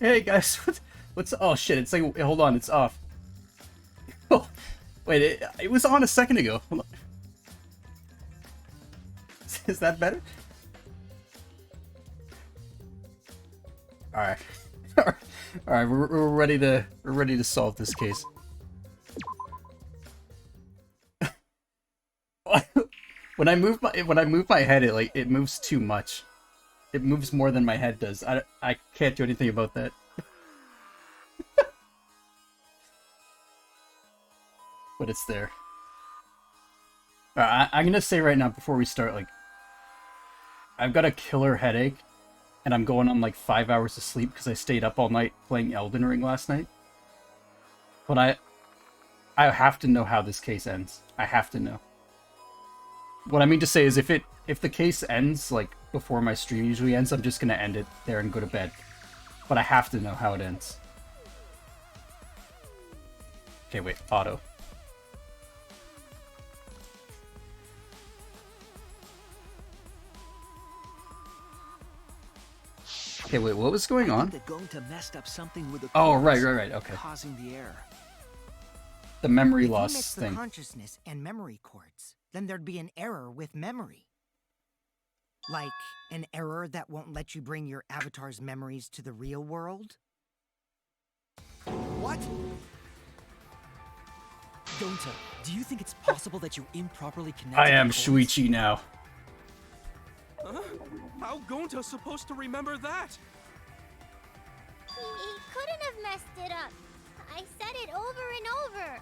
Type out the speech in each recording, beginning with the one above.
Hey guys, what's? Oh shit! It's like, hold on, it's off. Oh, wait, it was on a second ago. Hold on. Is that better? All right, all right, we're ready to solve this case. When I move my head, it moves too much. It moves more than my head does. I can't do anything about that. But it's there. I'm gonna say right now before we start, like, I've got a killer headache, and I'm going on like 5 hours of sleep because I stayed up all night playing Elden Ring last night. But I have to know how this case ends. I have to know. What I mean to say is if the case ends like before my stream usually ends, I'm just gonna end it there and go to bed. But I have to know how it ends. Okay, wait, auto. Okay, wait, what was going on? Messed up something with the oh, right, okay. Causing the error. The memory If you loss mix thing. the consciousness and memory cords, then there'd be an error with memory. Like an error that won't let you bring your avatar's memories to the real world? What? Gonta, do you think it's possible that you're improperly connected? I am to Shuichi now. How Gonta's supposed to remember that? He couldn't have messed it up. I said it over and over.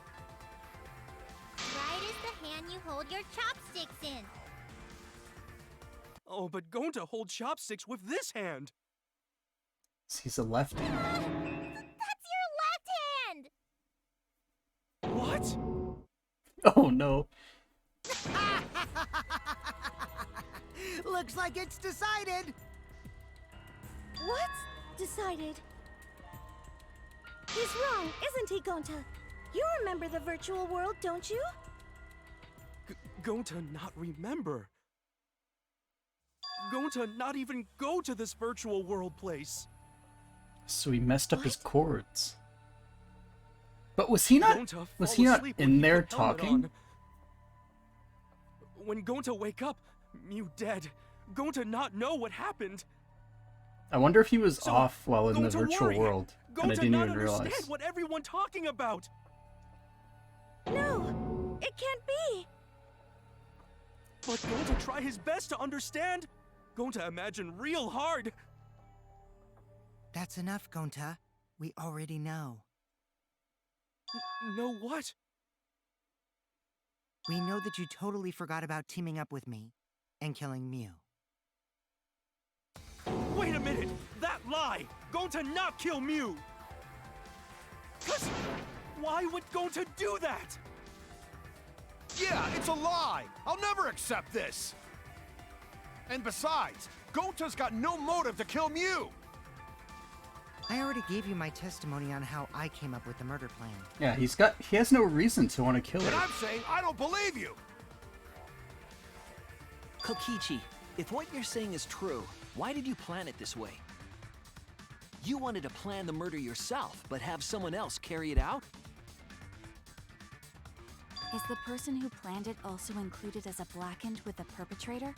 Right is the hand you hold your chopsticks in. Oh, but Gonta holds chopsticks with this hand. He's a lefty. That's your left hand! What? Oh no. Looks like it's decided. What? Decided? He's wrong, isn't he, Gonta? You remember the virtual world, don't you? Gonta not remember. Gonta not even go to this virtual world place. So he messed up his chords. But was he not Gonta was fall he not asleep when in he there put helmet talking? on. When Gonta wake up, Mew dead. Gonta not know what happened. I wonder if he was So, off while in the Gonta virtual worry. world and I Gonta didn't not even realize. understand what everyone talking about. No, it can't be. But Gonta try his best to understand. Gonta imagine real hard. That's enough, Gonta. We already know. Know what? We know that you totally forgot about teaming up with me and killing Mew. Wait a minute! That lie! Gonta not kill Mew! Why would Gonta do that? Yeah, it's a lie! I'll never accept this! And besides, Gonta's got no motive to kill Mew! I already gave you my testimony on how I came up with the murder plan. Yeah, he has no reason to want to kill And her. I'm saying I don't believe you! Kokichi, if what you're saying is true, why did you plan it this way? You wanted to plan the murder yourself, but have someone else carry it out? Is the person who planned it also included as a blackened with the perpetrator?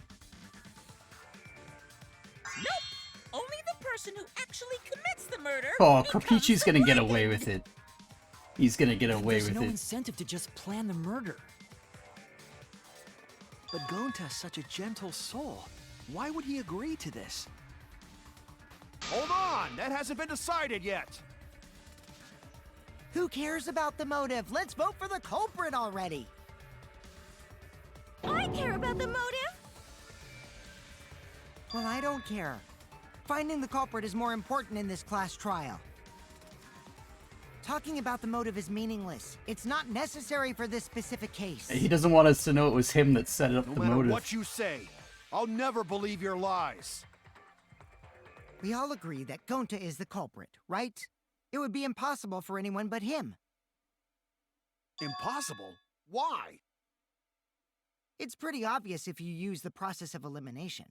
Nope! Only the person who actually commits the murder. Oh, becomes Kokichi's the gonna get blackened. away with it. He's gonna get away There's with no it. incentive to just plan the murder. But Gonta's such a gentle soul. Why would he agree to this? Hold on! That hasn't been decided yet! Who cares about the motive? Let's vote for the culprit already! I care about the motive. Well, I don't care. Finding the culprit is more important in this class trial. Talking about the motive is meaningless. It's not necessary for this specific case. He doesn't want us to know it was him that set up No the matter motive. what you say, I'll never believe your lies. We all agree that Gonta is the culprit, right? It would be impossible for anyone but him. Impossible? Why? It's pretty obvious if you use the process of elimination.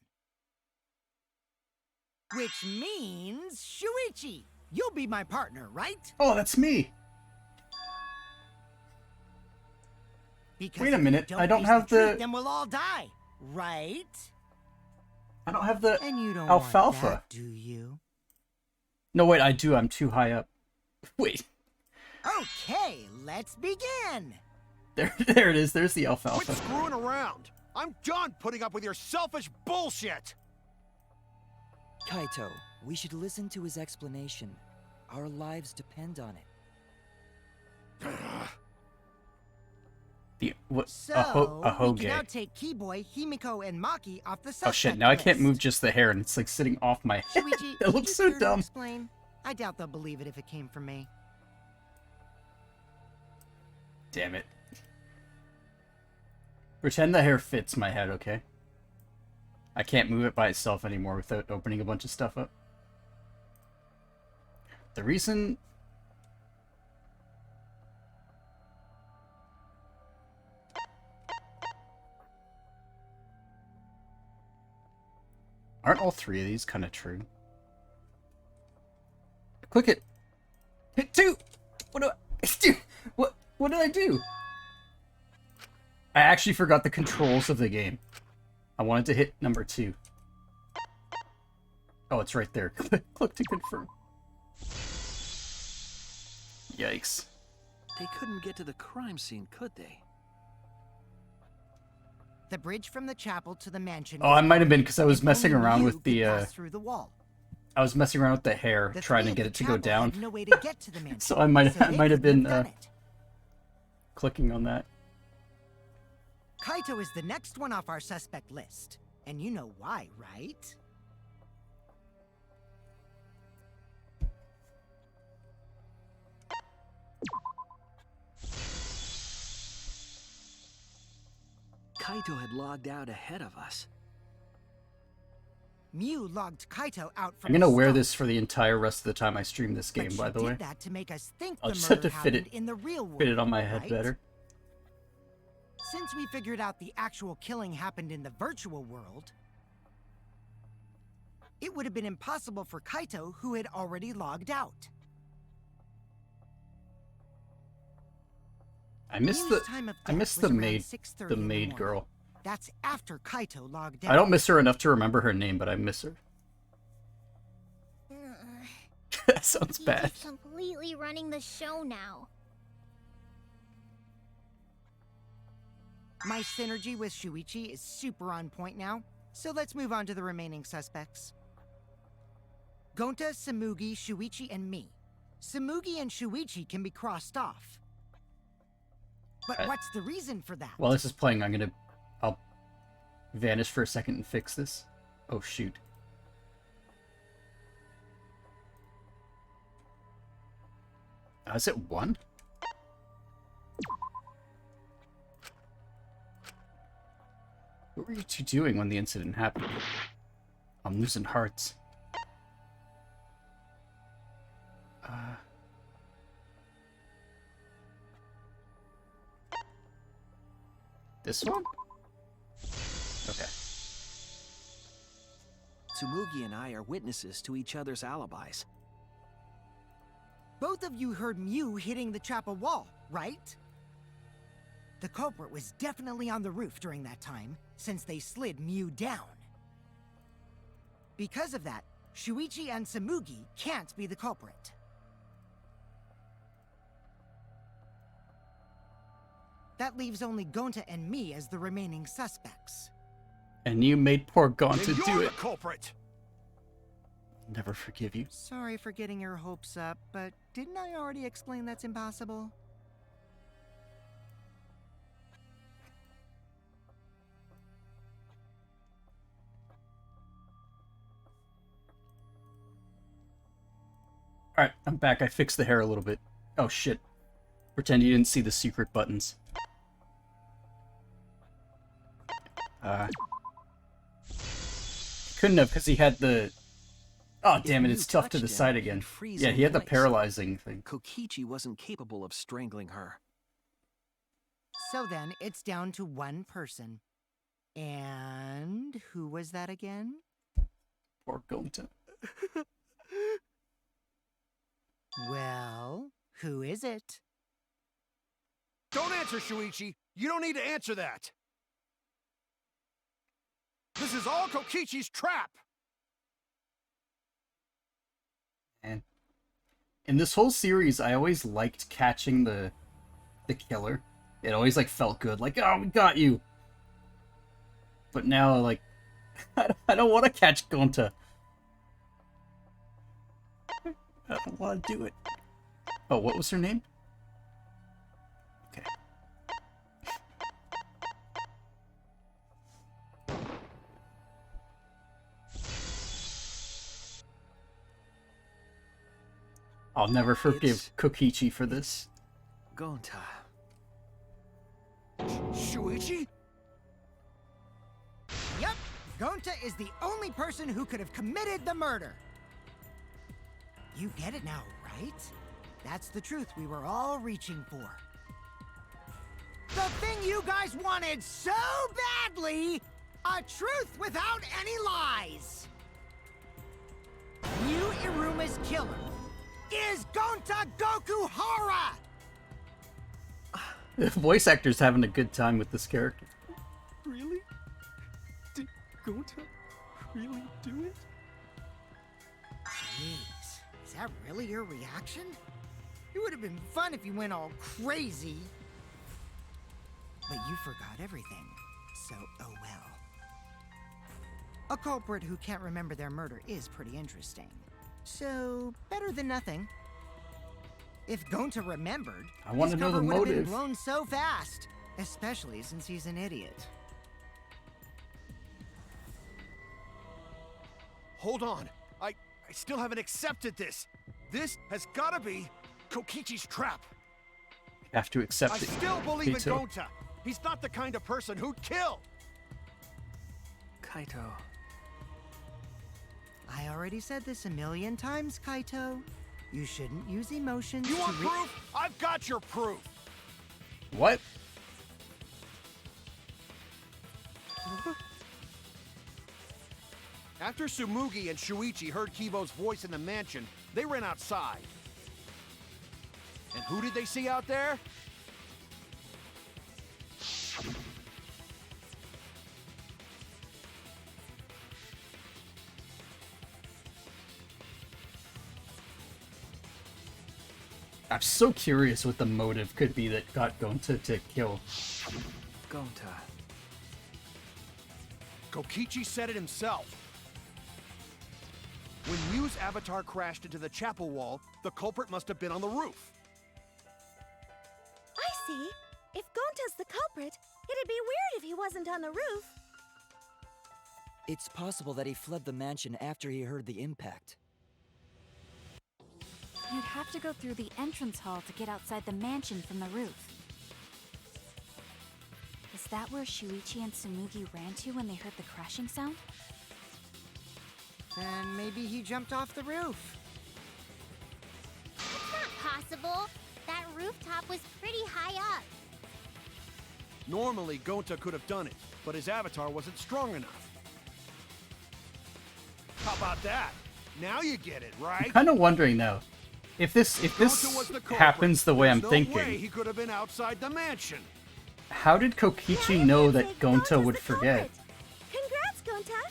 Which means Shuichi! you'll be my partner, right? Oh, that's me. Because Wait a if minute, you I don't face have the truth, the- then we'll all die, right? I don't have the And you don't alfalfa. want that, do you? No, wait, I do. I'm too high up. Wait. Okay, let's begin. There it is. There's the alfalfa. Quit screwing around. I'm done putting up with your selfish bullshit. Kaito, we should listen to his explanation. Our lives depend on it. The what? So, a we hoge. can now take Keyboy, Himiko, and Maki off the suspect Oh shit! Now I can't list. move just the hair, and it's like sitting off my head. Shuichi, It looks so would you care to dumb. explain? I doubt they'll believe it if it came from me. Damn it. Pretend the hair fits my head, okay? I can't move it by itself anymore without opening a bunch of stuff up. The reason... Aren't all three of these kind of true? Click it! Hit 2! What do I do? What did I do? I actually forgot the controls of the game. I wanted to hit number 2. Oh, it's right there. Click to confirm. Yikes. They couldn't get to the crime scene, could they? The bridge from the chapel to the mansion. Oh, I might have been because I was If messing only around you with could the pass through the wall. I was messing around with the hair, The trying three to of get the it to go chapel down. had no way to get to the mansion, So I might they have couldn't been done it. clicking on that. Kaito is the next one off our suspect list. And you know why, right? Kaito had logged out ahead of us. Mew logged Kaito out from I'm gonna the wear start, this for the entire rest of the time I stream this but game, she by the did way. that to make us think I'll the just have murder to fit happened it- in the real world. Fit it on my head right? better. Since we figured out the actual killing happened in the virtual world, it would have been impossible for Kaito, who had already logged out. I miss Mew's time of I death miss was the around maid 6:30 in the morning. girl. That's after Kaito logged out. I don't miss her enough to remember her name, but I miss her. That sounds He's bad. just completely running the show now. My synergy with Shuichi is super on point now, so let's move on to the remaining suspects. Gonta, Samugi, Shuichi, and me. Samugi and Shuichi can be crossed off. But what's the reason for that? While this is playing, I'll vanish for a second and fix this. Oh shoot. Is it 1? What were you two doing when the incident happened? I'm losing hearts. This one? Okay. Tsumugi and I are witnesses to each other's alibis. Both of you heard Mew hitting the chapel wall, right? The culprit was definitely on the roof during that time, since they slid Mew down. Because of that, Shuichi and Samugi can't be the culprit. That leaves only Gonta and me as the remaining suspects. And you made poor Gonta Then do you're it. the culprit. Never forgive you. Sorry for getting your hopes up, but didn't I already explain that's impossible? Alright, I'm back. I fixed the hair a little bit. Oh shit. Pretend you didn't see the secret buttons. Couldn't have, because he had the... Oh, damn it, If it's Mew tough to the touched him, side he'd again. freeze Yeah, in he had the place. paralyzing thing. Kokichi wasn't capable of strangling her. So then, it's down to one person. And who was that again? Poor Gonta. Well, who is it? Don't answer, Shuichi! You don't need to answer that! This is all Kokichi's trap! And in this whole series, I always liked catching the killer. It always like felt good, like, oh, we got you. But now, like, I don't want to catch Gonta. I don't want to do it. Oh, what was her name? Okay. I'll never forgive Kokichi for this. Gonta. Shuichi? Yep, Gonta is the only person who could have committed the murder. You get it now, right? That's the truth we were all reaching for. The thing you guys wanted so badly! A truth without any lies! Yu Iruma's killer is Gonta Gokuhara! The voice actor's having a good time with this character. Really? Did Gonta really do it? Jeez, is that really your reaction? It would have been fun if you went all crazy. But you forgot everything, so oh well. A culprit who can't remember their murder is pretty interesting. So, better than nothing. If Gonta remembered, I want to know the would have been motive. blown so fast, especially since he's an idiot. Hold on. I still haven't accepted this. This has gotta be Kokichi's trap. You have to accept I it. still believe in Kaito. Gonta. He's not the kind of person who'd kill. Kaito. I already said this a million times, Kaito. You shouldn't use emotions You to want proof? I've got your proof. What? After Tsumugi and Shuichi heard Kibo's voice in the mansion, they ran outside. And who did they see out there? I'm so curious what the motive could be that got Gonta to kill. Gonta. Kokichi said it himself. When Yu's avatar crashed into the chapel wall, the culprit must have been on the roof. I see. If Gonta's the culprit, it'd be weird if he wasn't on the roof. It's possible that he fled the mansion after he heard the impact. You'd have to go through the entrance hall to get outside the mansion from the roof. Is that where Shuichi and Tsumugi ran to when they heard the crashing sound? Then maybe he jumped off the roof. It's not possible. That rooftop was pretty high up. Normally, Gonta could have done it, but his avatar wasn't strong enough. How about that? Now you get it, right? I'm kind of wondering now, if this Gonta was the culprit. happens the way There's I'm no thinking, way he could have been outside the mansion. how did Kokichi know that Gonta would forget? Congrats, Gonta!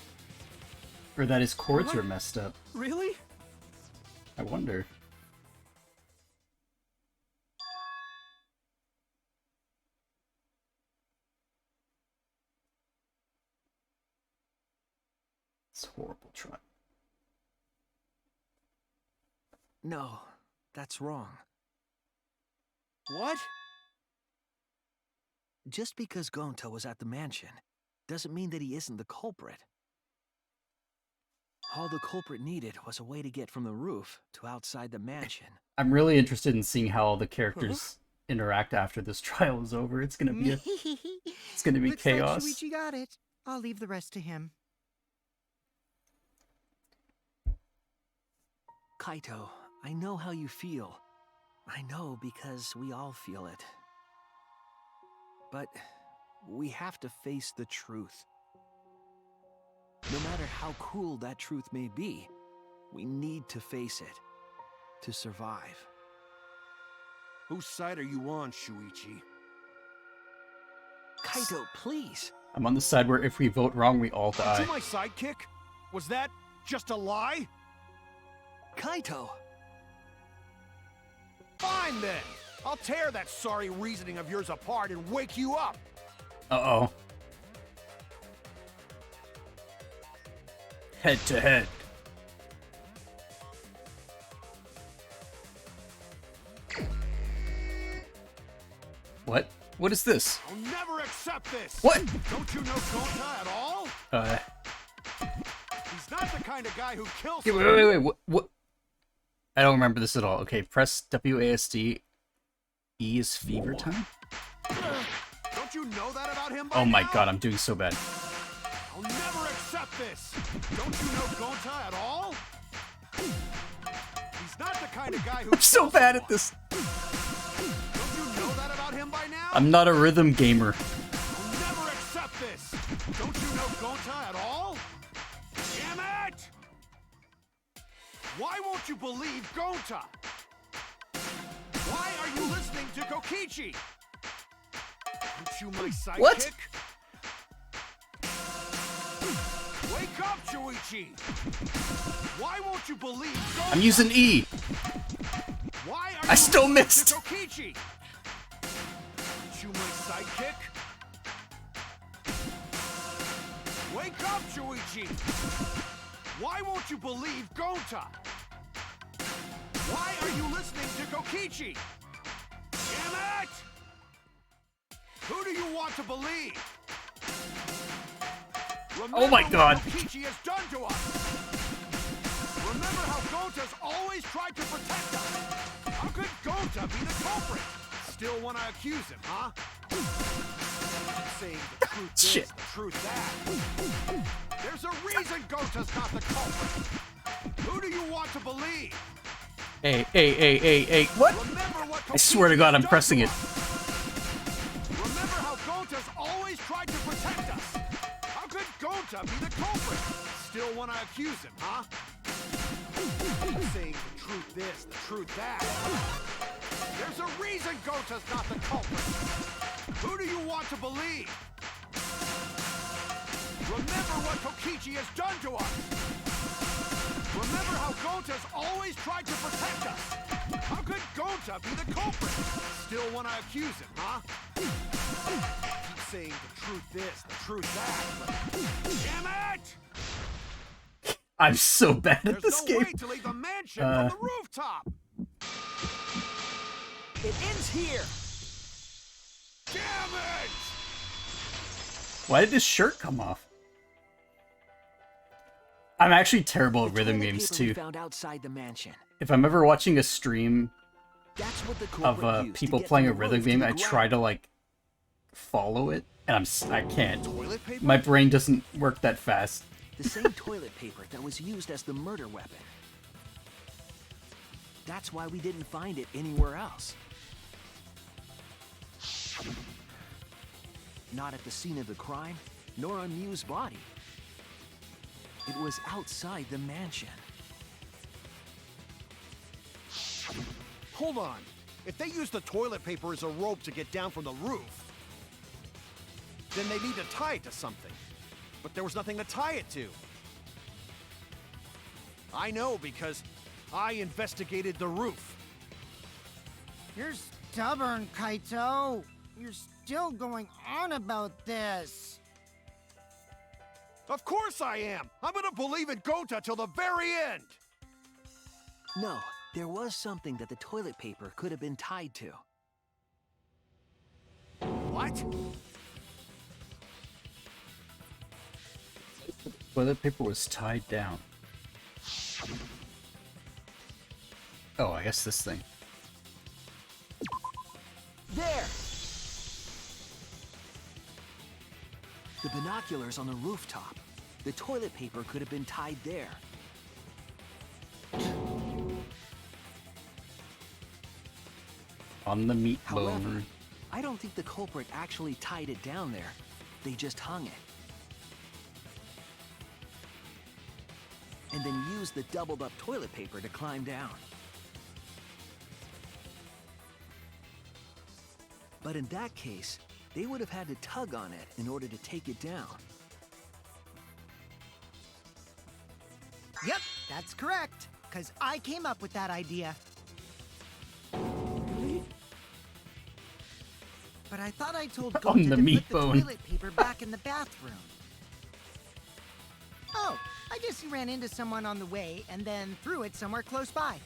Or that his chords are messed up? Really? I wonder. It's a horrible try. No, that's wrong. What? Just because Gonta was at the mansion doesn't mean that he isn't the culprit. All the culprit needed was a way to get from the roof to outside the mansion. I'm really interested in seeing how all the characters interact after this trial is over. It's gonna be it's gonna be Looks chaos. like Shuichi got it. I'll leave the rest to him. Kaito, I know how you feel. I know because we all feel it. But we have to face the truth. No matter how cruel that truth may be, we need to face it. to survive. Whose side are you on, Shuichi? Kaito, please. I'm on the side where if we vote wrong, we all Aren't die. you my sidekick? Was that just a lie? Kaito! Fine then! I'll tear that sorry reasoning of yours apart and wake you up! Uh-oh. Head to head. What? What is this? I'll never accept this! What? Don't you know Gonta at all? He's not the kind of guy who kills Okay, wait. What? I don't remember this at all. Okay, press WASD. E is fever time? Don't you know that about him by Oh my now? god, I'm doing so bad. I'll never accept this! Don't you know Gonta at all? He's not the kind of guy who I'm so bad at this. Don't you know that about him by now? I'm not a rhythm gamer. I'll never accept this! Don't you know Gonta at all? Damn it! Why won't you believe Gonta? Why are you listening to Kokichi? Aren't you my sidekick? What? Wake up, Shuichi! Why won't you believe Gonta? I'm using E. Why are I you still listening missed. to Kokichi? Aren't you my sidekick? Wake up, Shuichi! Why won't you believe Gonta? Why are you listening to Kokichi? Damn it! Who do you want to believe? Remember Oh my god. what Kokichi has done to us. Remember how Gonta's always tried to protect us. How could Gonta be the culprit? Still want to accuse him, huh? Saying the truth this, Shit. the truth that. There's a reason Gonta's not the culprit. Who do you want to believe? Hey. What? Remember what I swear to God, I'm Kokichi's pressing done it. to us. Remember how Gonta's always tried to protect us. How could Gonta be the culprit? Still want to accuse him, huh? Saying the truth this, the truth that. There's a reason Gonta's not the culprit. Who do you want to believe? Remember what Kokichi has done to us. Remember how Gonta's always tried to protect us. How could Gonta be the culprit? Still want to accuse him, huh? Keep saying the truth this, the truth that. Damn it! I'm so bad at There's this no game. way to leave the mansion from the rooftop. It ends here! Damn it! Why did his shirt come off? I'm actually terrible at The rhythm toilet games paper we too. found outside the mansion. If I'm ever watching a stream That's what the of culprit used to people get playing a from the rhythm roof to game, the I try ground. to like follow it, and I can't. Toilet paper? My brain doesn't work that fast. The same toilet paper that was used as the murder weapon. That's why we didn't find it anywhere else. Not at the scene of the crime, nor on Mew's body. It was outside the mansion. Hold on. If they use the toilet paper as a rope to get down from the roof, then they need to tie it to something. But there was nothing to tie it to. I know because I investigated the roof. You're stubborn, Kaito. You're still going on about this. Of course I am. I'm gonna believe in Gonta till the very end. No, there was something that the toilet paper could have been tied to. What? Toilet paper was tied down. Oh, I guess this thing. There! The binoculars on the rooftop. The toilet paper could have been tied there. On the meat However, bone. I don't think the culprit actually tied it down there. They just hung it. And then used the doubled up toilet paper to climb down. But in that case, they would have had to tug on it in order to take it down. Yep, that's correct. Because I came up with that idea. But I thought I told On Gonta the to meat put the bone. toilet paper back in the bathroom. Oh, I guess he ran into someone on the way and then threw it somewhere close by.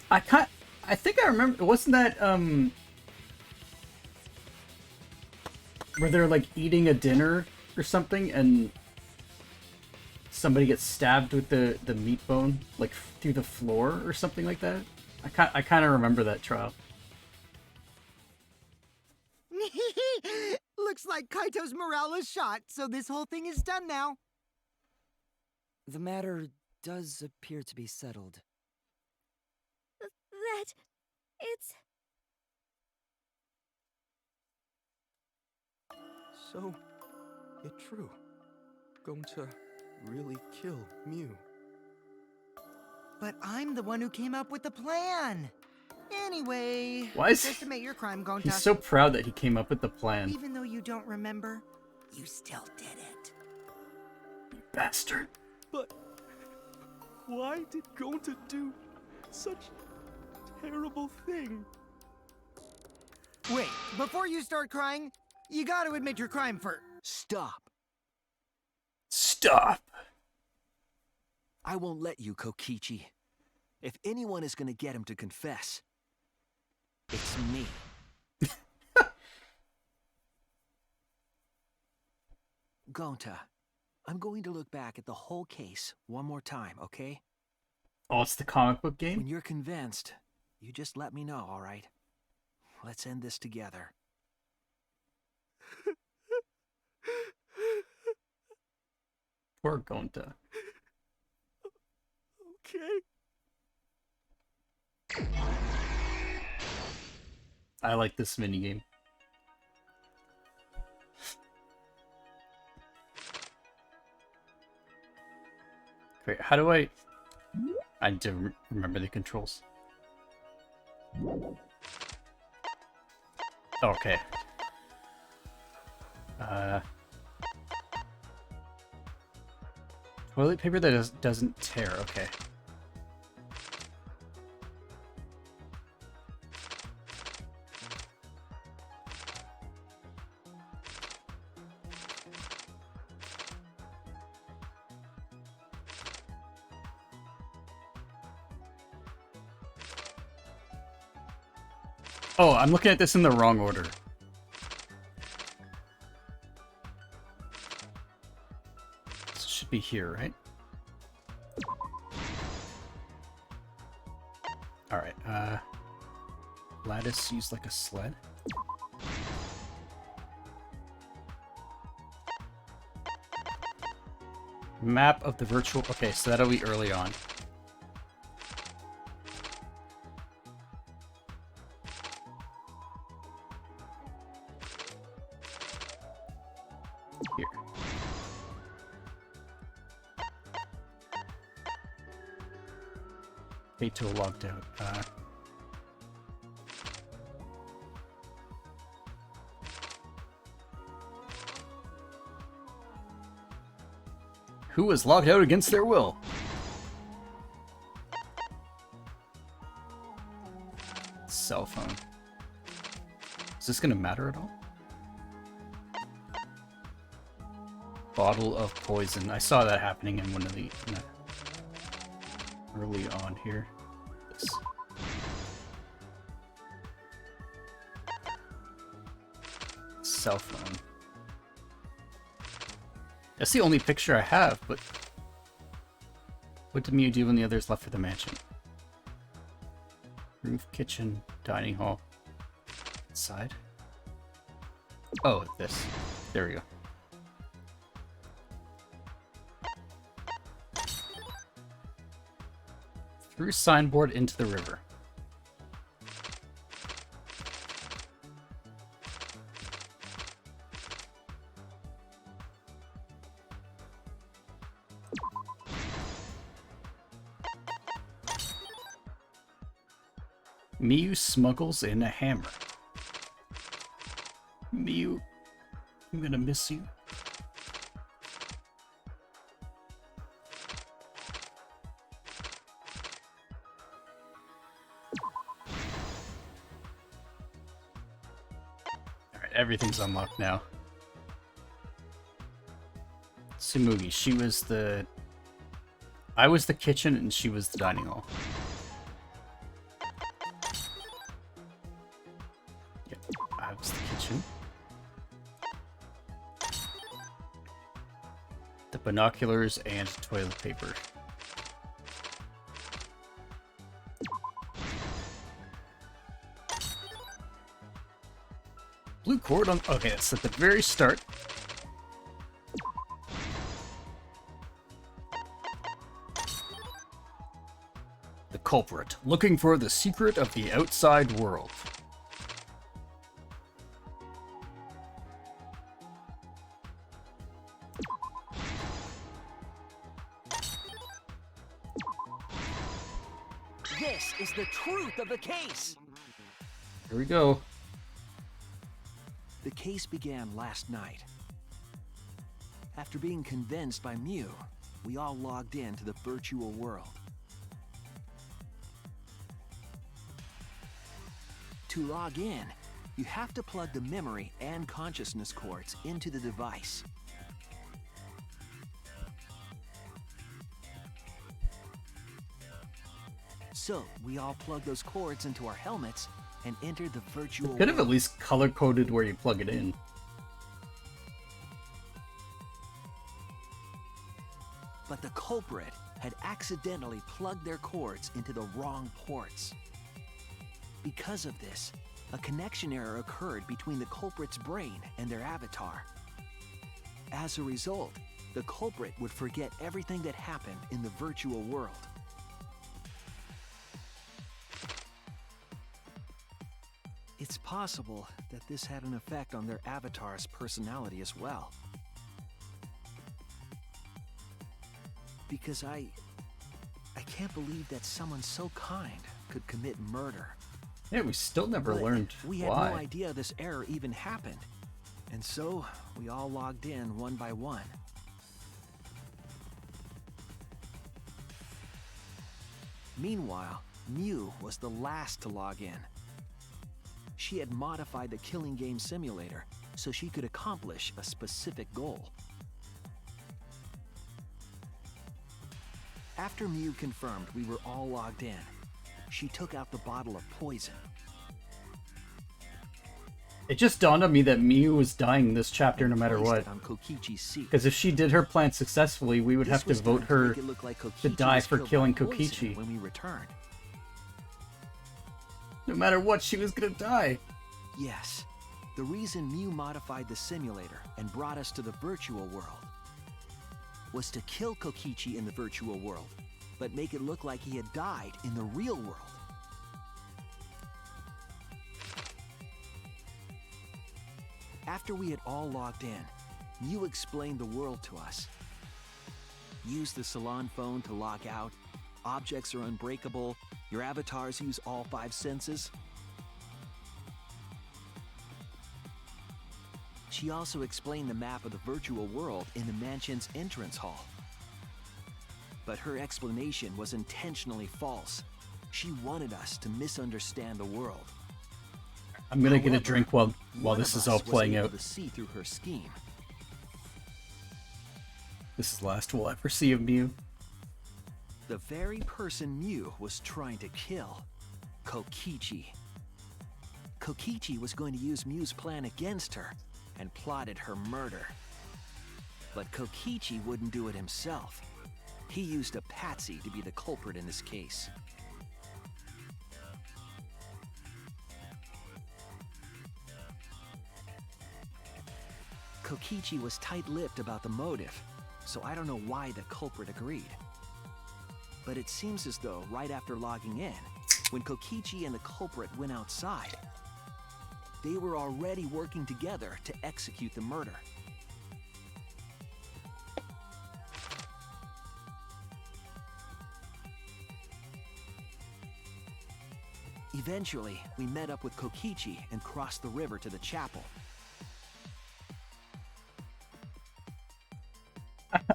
I think I remember. Wasn't that where they're like eating a dinner or something, and somebody gets stabbed with the meat bone like through the floor or something like that? I kind of remember that trial. Looks like Kaito's morale is shot, so this whole thing is done now. The matter does appear to be settled. That... it's... So, it's true. Gonta really kill Mew. But I'm the one who came up with the plan. Anyway, Why is just admit your crime, Gonta. He's so proud that he came up with the plan. Even though you don't remember, you still did it. You bastard. But why did Gonta do such a terrible thing? Wait, before you start crying, you gotta admit your crime first. Stop. Stop. I won't let you, Kokichi. If anyone is gonna get him to confess, it's me. Gonta, I'm going to look back at the whole case one more time, okay? Oh, it's the comic book When game? you're convinced, you just let me know, all right? Let's end this together. Poor Gonta. Okay. I like this minigame. Wait, how do I do remember the controls. Okay. Toilet paper that doesn't tear. Okay. Oh, I'm looking at this in the wrong order. This should be here, right? Alright, lattice used like a sled. Map of the virtual... Okay, so that'll be early on. Here. Kaito logged out. Who was logged out against their will? Cell phone. Is this gonna matter at all? Bottle of poison. I saw that happening in one of the early on here. This. Cell phone. That's the only picture I have, but what did Mew do when the others left for the mansion? Roof, kitchen, dining hall. Inside? Oh, this. There we go. Through signboard into the river. Miu smuggles in a hammer. Miu, I'm gonna miss you. Alright, everything's unlocked now. Tsumugi, she was the... I was the kitchen and she was the dining hall. Yep, I was the kitchen. The binoculars and toilet paper. Blue cord on... Okay, that's at the very start. The culprit, looking for the secret of the outside world. This is the truth of the case. Here we go. The case began last night. After being convinced by Mew, we all logged in to the virtual world. To log in, you have to plug the memory and consciousness cords into the device. So, we all plug those cords into our helmets and enter the virtual Could have world. at least color-coded where you plug it in. But the culprit had accidentally plugged their cords into the wrong ports. Because of this, a connection error occurred between the culprit's brain and their avatar. As a result, the culprit would forget everything that happened in the virtual world. It's possible that this had an effect on their avatar's personality as well. Because I can't believe that someone so kind could commit murder. Yeah, we still never But learned we had why. no idea this error even happened. And so, we all logged in one by one. Meanwhile, Mew was the last to log in. She had modified the killing game simulator so she could accomplish a specific goal. After Mew confirmed we were all logged in, she took out the bottle of poison. It just dawned on me that Miu was dying this chapter no matter placed what. it on Kokichi's seat. Because if she did her plan successfully, we would This have to was done vote her make it look like to Kokichi die was for killed by killing poison Kokichi. when we returned. No matter what, she was gonna die. Yes, the reason Mew modified the simulator and brought us to the virtual world was to kill Kokichi in the virtual world, but make it look like he had died in the real world. After we had all logged in, Mew explained the world to us. Use the salon phone to log out. Objects are unbreakable. Your avatars use all 5 senses. She also explained the map of the virtual world in the mansion's entrance hall. But her explanation was intentionally false. She wanted us to misunderstand the world. I'm gonna get a However, drink while one this of is all us was playing able out. to see through her scheme. This is the last we'll ever see of Miu. The very person Mew was trying to kill, Kokichi. Kokichi was going to use Mew's plan against her and plotted her murder. But Kokichi wouldn't do it himself. He used a patsy to be the culprit in this case. Kokichi was tight-lipped about the motive, so I don't know why the culprit agreed. But it seems as though right after logging in, when Kokichi and the culprit went outside, they were already working together to execute the murder. Eventually, we met up with Kokichi and crossed the river to the chapel.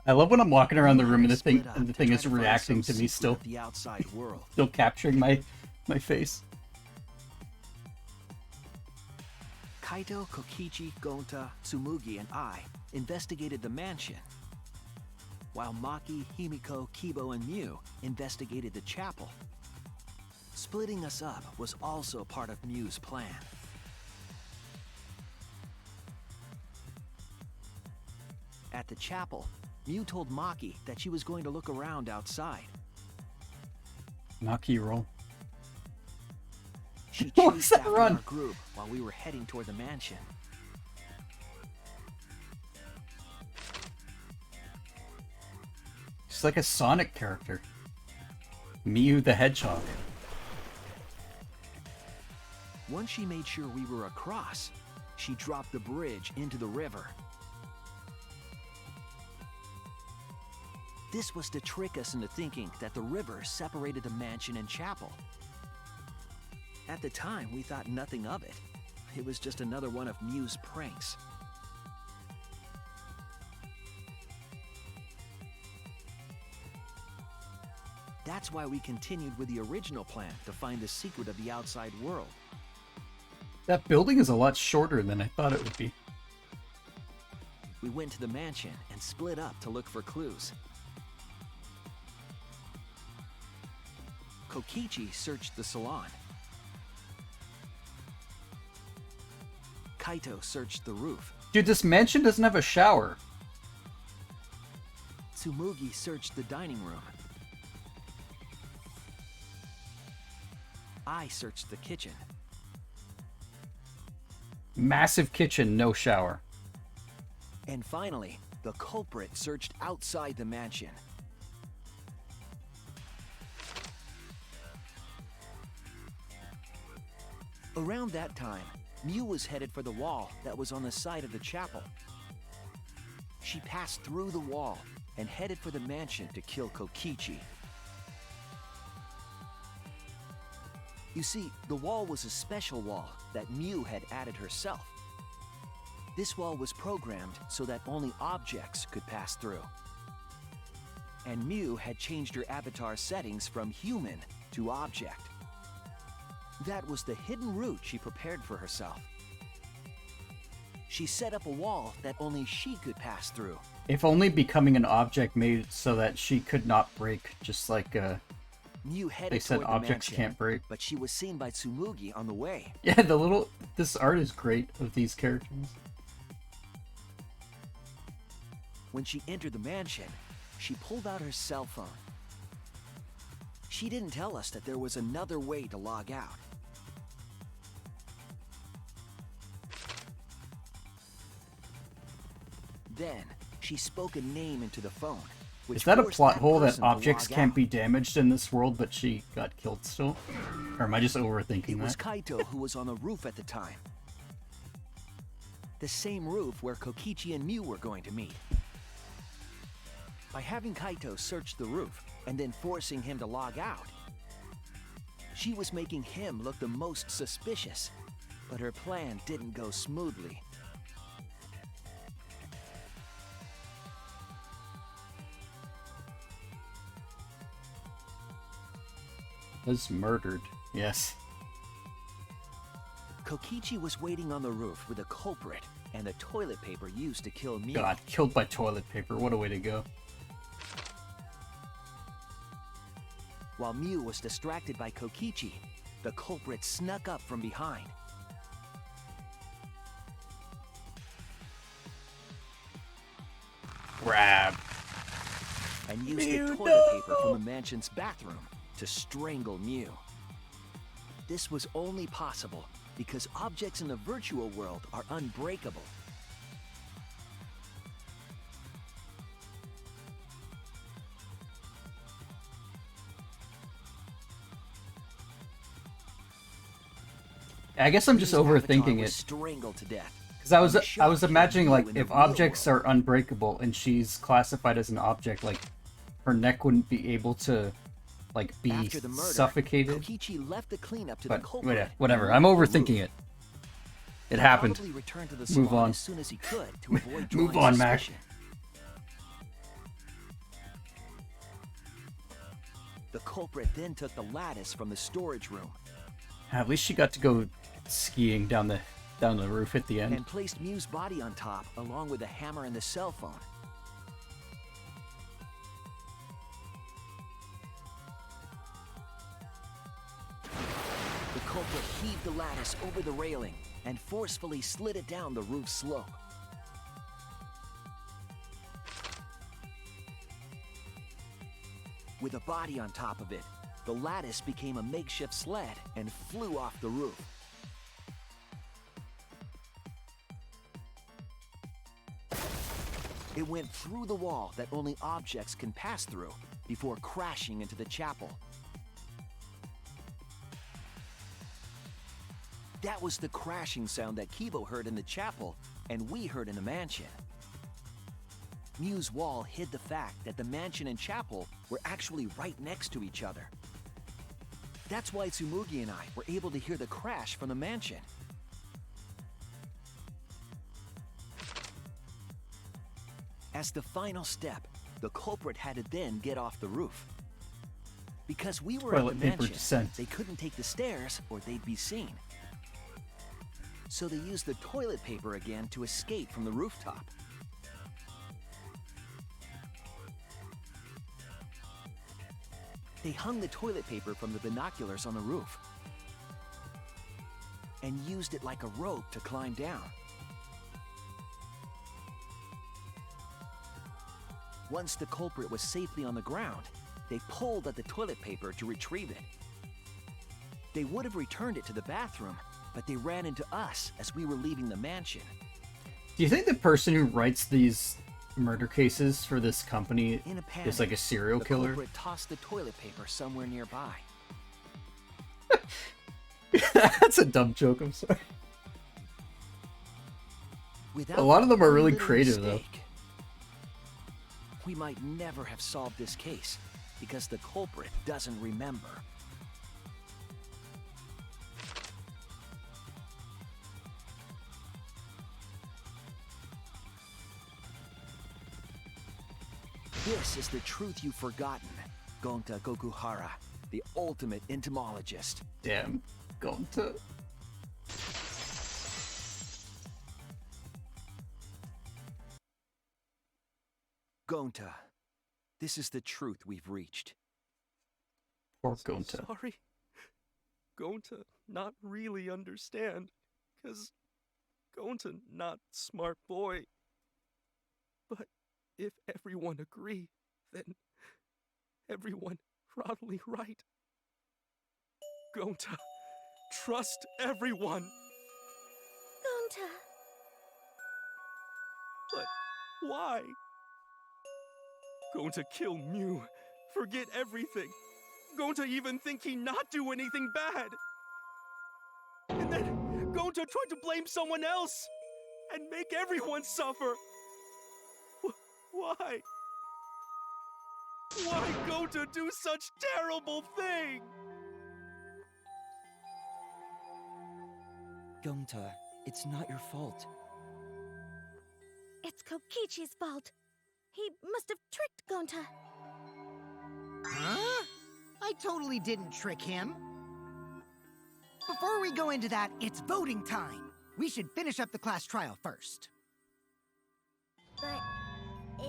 I love when I'm walking around the We room had and to the split up thing to try is to find reacting some to me secret still, of the outside world. still capturing my face. Kaito, Kokichi, Gonta, Tsumugi, and I investigated the mansion, while Maki, Himiko, Kibo, and Mew investigated the chapel. Splitting us up was also part of Mew's plan. At the chapel, Mew told Maki that she was going to look around outside. Maki roll. She What was chased that after run? our group while we were heading toward the mansion. She's like a Sonic character. Mew the Hedgehog. Once she made sure we were across, she dropped the bridge into the river. This was to trick us into thinking that the river separated the mansion and chapel. At the time, we thought nothing of it. It was just another one of Mew's pranks. That's why we continued with the original plan to find the secret of the outside world. That building is a lot shorter than I thought it would be. We went to the mansion and split up to look for clues. Kokichi searched the salon. Kaito searched the roof. Dude, this mansion doesn't have a shower. Tsumugi searched the dining room. I searched the kitchen. Massive kitchen, no shower. And finally, the culprit searched outside the mansion. Around that time, Mew was headed for the wall that was on the side of the chapel. She passed through the wall and headed for the mansion to kill Kokichi. You see, the wall was a special wall that Mew had added herself. This wall was programmed so that only objects could pass through. And Mew had changed her avatar settings from human to object. That was the hidden route she prepared for herself. She set up a wall that only she could pass through. If only becoming an object made it so that she could not break, just like Mew headed they said toward the objects mansion, can't break. but she was seen by Tsumugi on the way. Yeah, this art is great of these characters. When she entered the mansion, she pulled out her cell phone. She didn't tell us that there was another way to log out. Then, she spoke a name into the phone. Which Is that a forced plot hole that person to objects log can't out. be damaged in this world, but she got killed still? Or am I just It overthinking was that? Kaito who was on the roof at the time. The same roof where Kokichi and Mew were going to meet. By having Kaito search the roof and then forcing him to log out, she was making him look the most suspicious, but her plan didn't go smoothly. Was murdered. Yes. Kokichi was waiting on the roof with a culprit and the toilet paper used to kill Mew. God, killed by toilet paper. What a way to go. While Mew was distracted by Kokichi, the culprit snuck up from behind. Grab. And used Mew, the toilet paper no! from the mansion's bathroom to strangle Mew. This was only possible because objects in the virtual world are unbreakable. I guess I'm just Mew's avatar overthinking was it. strangled to death. Because I And the was shock imagining, hit like, Mew in the if real objects world. are unbreakable and she's classified as an object, like, her neck wouldn't be able to like be After the murder, suffocated. Kokichi left the cleanup to But the culprit. whatever. and I'm moved the overthinking roof. it. It He happened. probably returned to the Move salon on. as soon as he could to avoid Move drawing on, Mack. suspicion. The culprit then took the lattice from the storage room At least she got to go skiing down the roof at the end. and placed Mew's body on top along with the hammer and the cell phone. The culprit heaved the lattice over the railing and forcefully slid it down the roof slope. With a body on top of it, the lattice became a makeshift sled and flew off the roof. It went through the wall that only objects can pass through before crashing into the chapel. That was the crashing sound that Kibo heard in the chapel and we heard in the mansion. Mew's wall hid the fact that the mansion and chapel were actually right next to each other. That's why Tsumugi and I were able to hear the crash from the mansion. As the final step, the culprit had to then get off the roof. Because we were Toilet at the paper mansion, descent. they couldn't take the stairs or they'd be seen. So they used the toilet paper again to escape from the rooftop. They hung the toilet paper from the binoculars on the roof and used it like a rope to climb down. Once the culprit was safely on the ground, they pulled at the toilet paper to retrieve it. They would have returned it to the bathroom, but they ran into us as we were leaving the mansion. Do you think the person who writes these murder cases for this company In a panic, is like a serial the killer? culprit tossed the toilet paper somewhere nearby. That's a dumb joke, I'm sorry. Without A lot of them are one really little creative, though. mistake, we might never have solved this case because the culprit doesn't remember. This is the truth you've forgotten, Gonta Gokuhara, the ultimate entomologist. Damn, going to. Gonta, this is the truth we've reached. Poor Gonta. Sorry. Gonta not really understand, 'cause Gonta not smart boy. But if everyone agree, then everyone probably right. Gonta, trust everyone. Gonta. But why? Gonta kill Mew, forget everything. Gonta even think he not do anything bad. And then Gonta tried to blame someone else and make everyone suffer. Why? Why Gonta do such terrible thing? Gonta, it's not your fault. It's Kokichi's fault. He must have tricked Gonta. Huh? I totally didn't trick him. Before we go into that, it's voting time. We should finish up the class trial first. But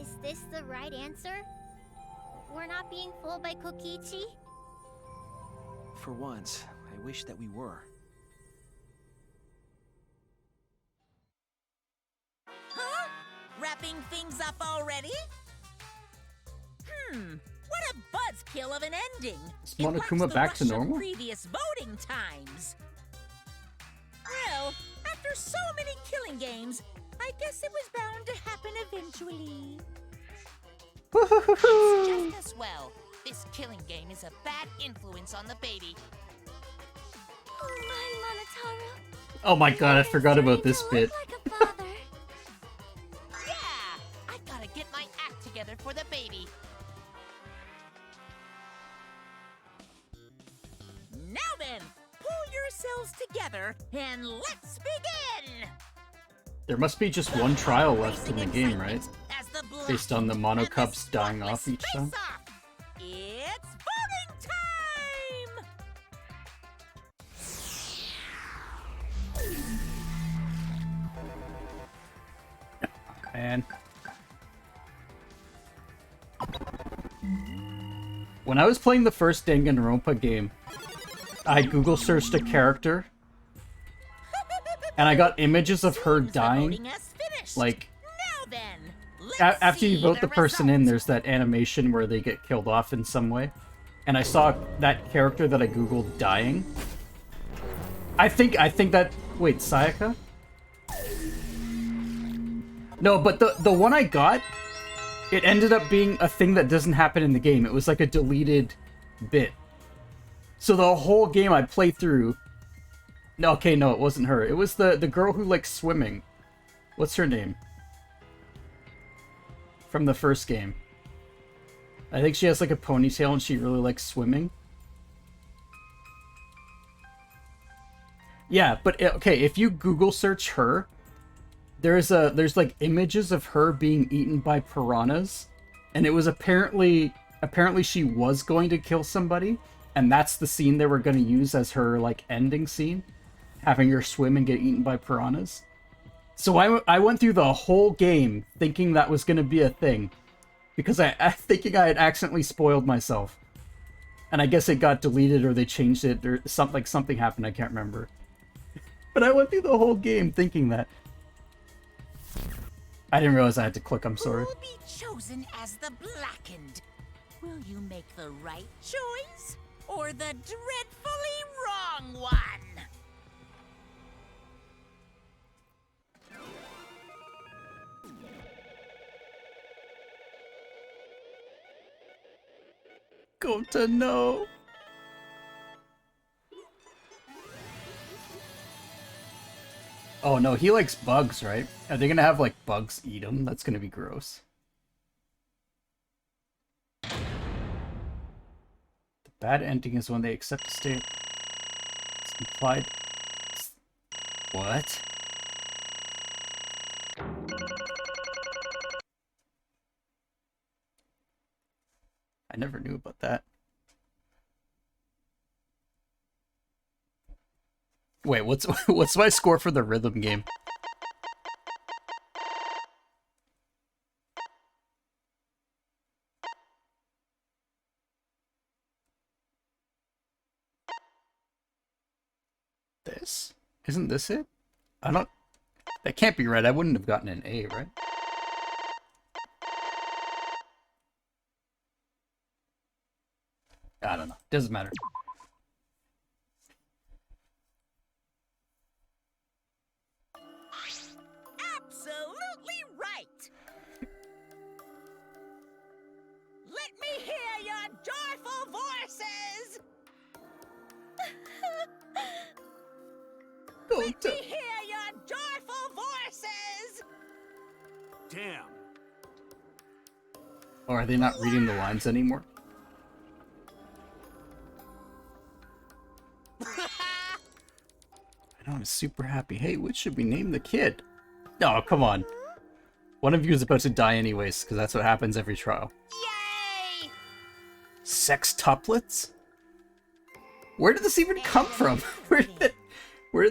is this the right answer? We're not being fooled by Kokichi? For once, I wish that we were. Huh? Wrapping things up already? What a buzzkill of an ending! Is It marks Monokuma the back to rush of normal? Previous voting times. Well, after so many killing games, I guess it was bound to happen eventually. Just as well. This killing game is a bad influence on the baby. Oh my, Monotaro. Oh my god, I forgot about this bit. Like a father. Yeah! I gotta get my act together for the baby. There must be just one trial left in the game, right? As the Based on the mono cups dying off each time. It's voting time! Man. When I was playing the first Danganronpa game, I Google searched a character, and I got images of her dying. Like, after you vote the person in, there's that animation where they get killed off in some way. And I saw that character that I Googled dying. I think that... Wait, Sayaka? No, but the one I got, it ended up being a thing that doesn't happen in the game. It was like a deleted bit. So the whole game I played through... No, okay, no, it wasn't her. It was the girl who likes swimming. What's her name? From the first game. I think she has like a ponytail and she really likes swimming. Yeah, but okay, if you Google search her, there's like images of her being eaten by piranhas, and it was apparently she was going to kill somebody, and that's the scene they were going to use as her like ending scene, having her swim and get eaten by piranhas. So I went through the whole game thinking that was going to be a thing, because I thinking I had accidentally spoiled myself, and I guess it got deleted or they changed it or something happened. I can't remember, but I went through the whole game thinking that. I didn't realize I had to click. I'm sorry. Who will be chosen as the Blackened? Will you make the right choice or the dreadfully wrong one? Go to know. Oh no, he likes bugs, right? Are they gonna have like bugs eat him? That's gonna be gross. The bad ending is when they accept the state. It's implied. What? I never knew about that. Wait, what's my score for the rhythm game? This? Isn't this it? I don't... That can't be right. I wouldn't have gotten an A, right? I don't know. Doesn't matter. Absolutely right! Let me hear your joyful voices! Let me hear your joyful voices! Damn. Or are they not reading the lines anymore? I know, I'm super happy. Hey, what should we name the kid? No, come on. One of you is about to die anyways, because that's what happens every trial. Yay! Sextuplets? Where did this even come from? Where did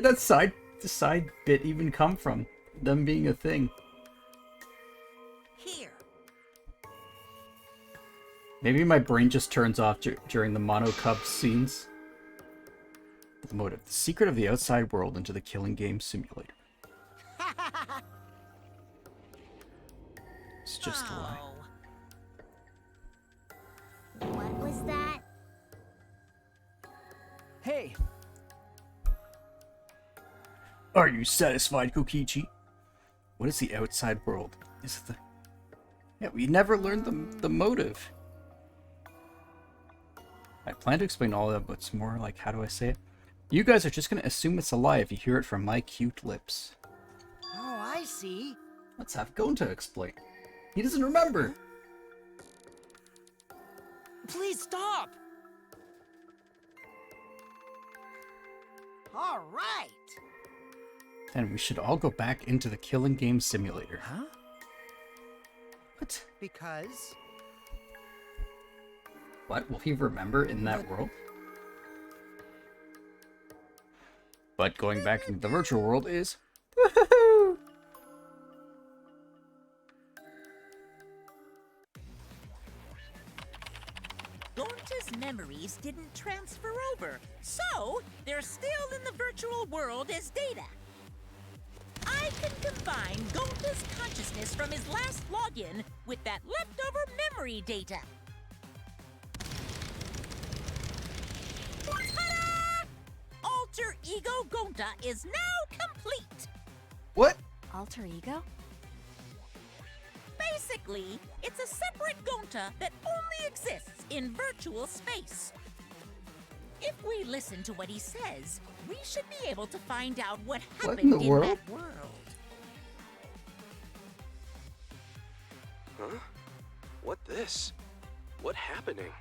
that side bit even come from? Them being a thing. Here. Maybe my brain just turns off during the Mono Cup scenes. The motive. The secret of the outside world into the killing game simulator. It's just a lie. What was that? Hey! Are you satisfied, Kokichi? What is the outside world? Is it the... Yeah, we never learned the motive. I plan to explain all of that, but it's more like, how do I say it? You guys are just gonna assume it's a lie if you hear it from my cute lips. Oh, I see. Let's have Gonta explain. He doesn't remember. Please stop! All right. Then we should all go back into the killing game simulator. Huh? What? Because... What will he remember in that world? But going back into the virtual world is... Woohoo! Gonta's memories didn't transfer over, so they're still in the virtual world as data. I can combine Gonta's consciousness from his last login with that leftover memory data. Ta-da! Alter Ego Gonta is now complete. What? Alter ego? Basically, it's a separate Gonta that only exists in virtual space. If we listen to what he says, we should be able to find out what happened in the in world? that world. Huh? What this? What happening?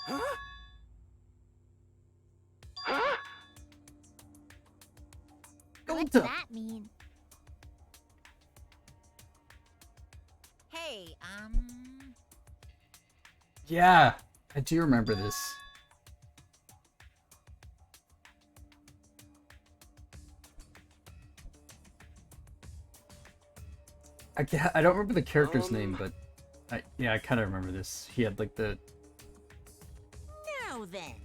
Huh? Huh? What's Gonta! that mean? Hey, Yeah, I do remember this. I don't remember the character's name, but I kind of remember this. He had like the... now then.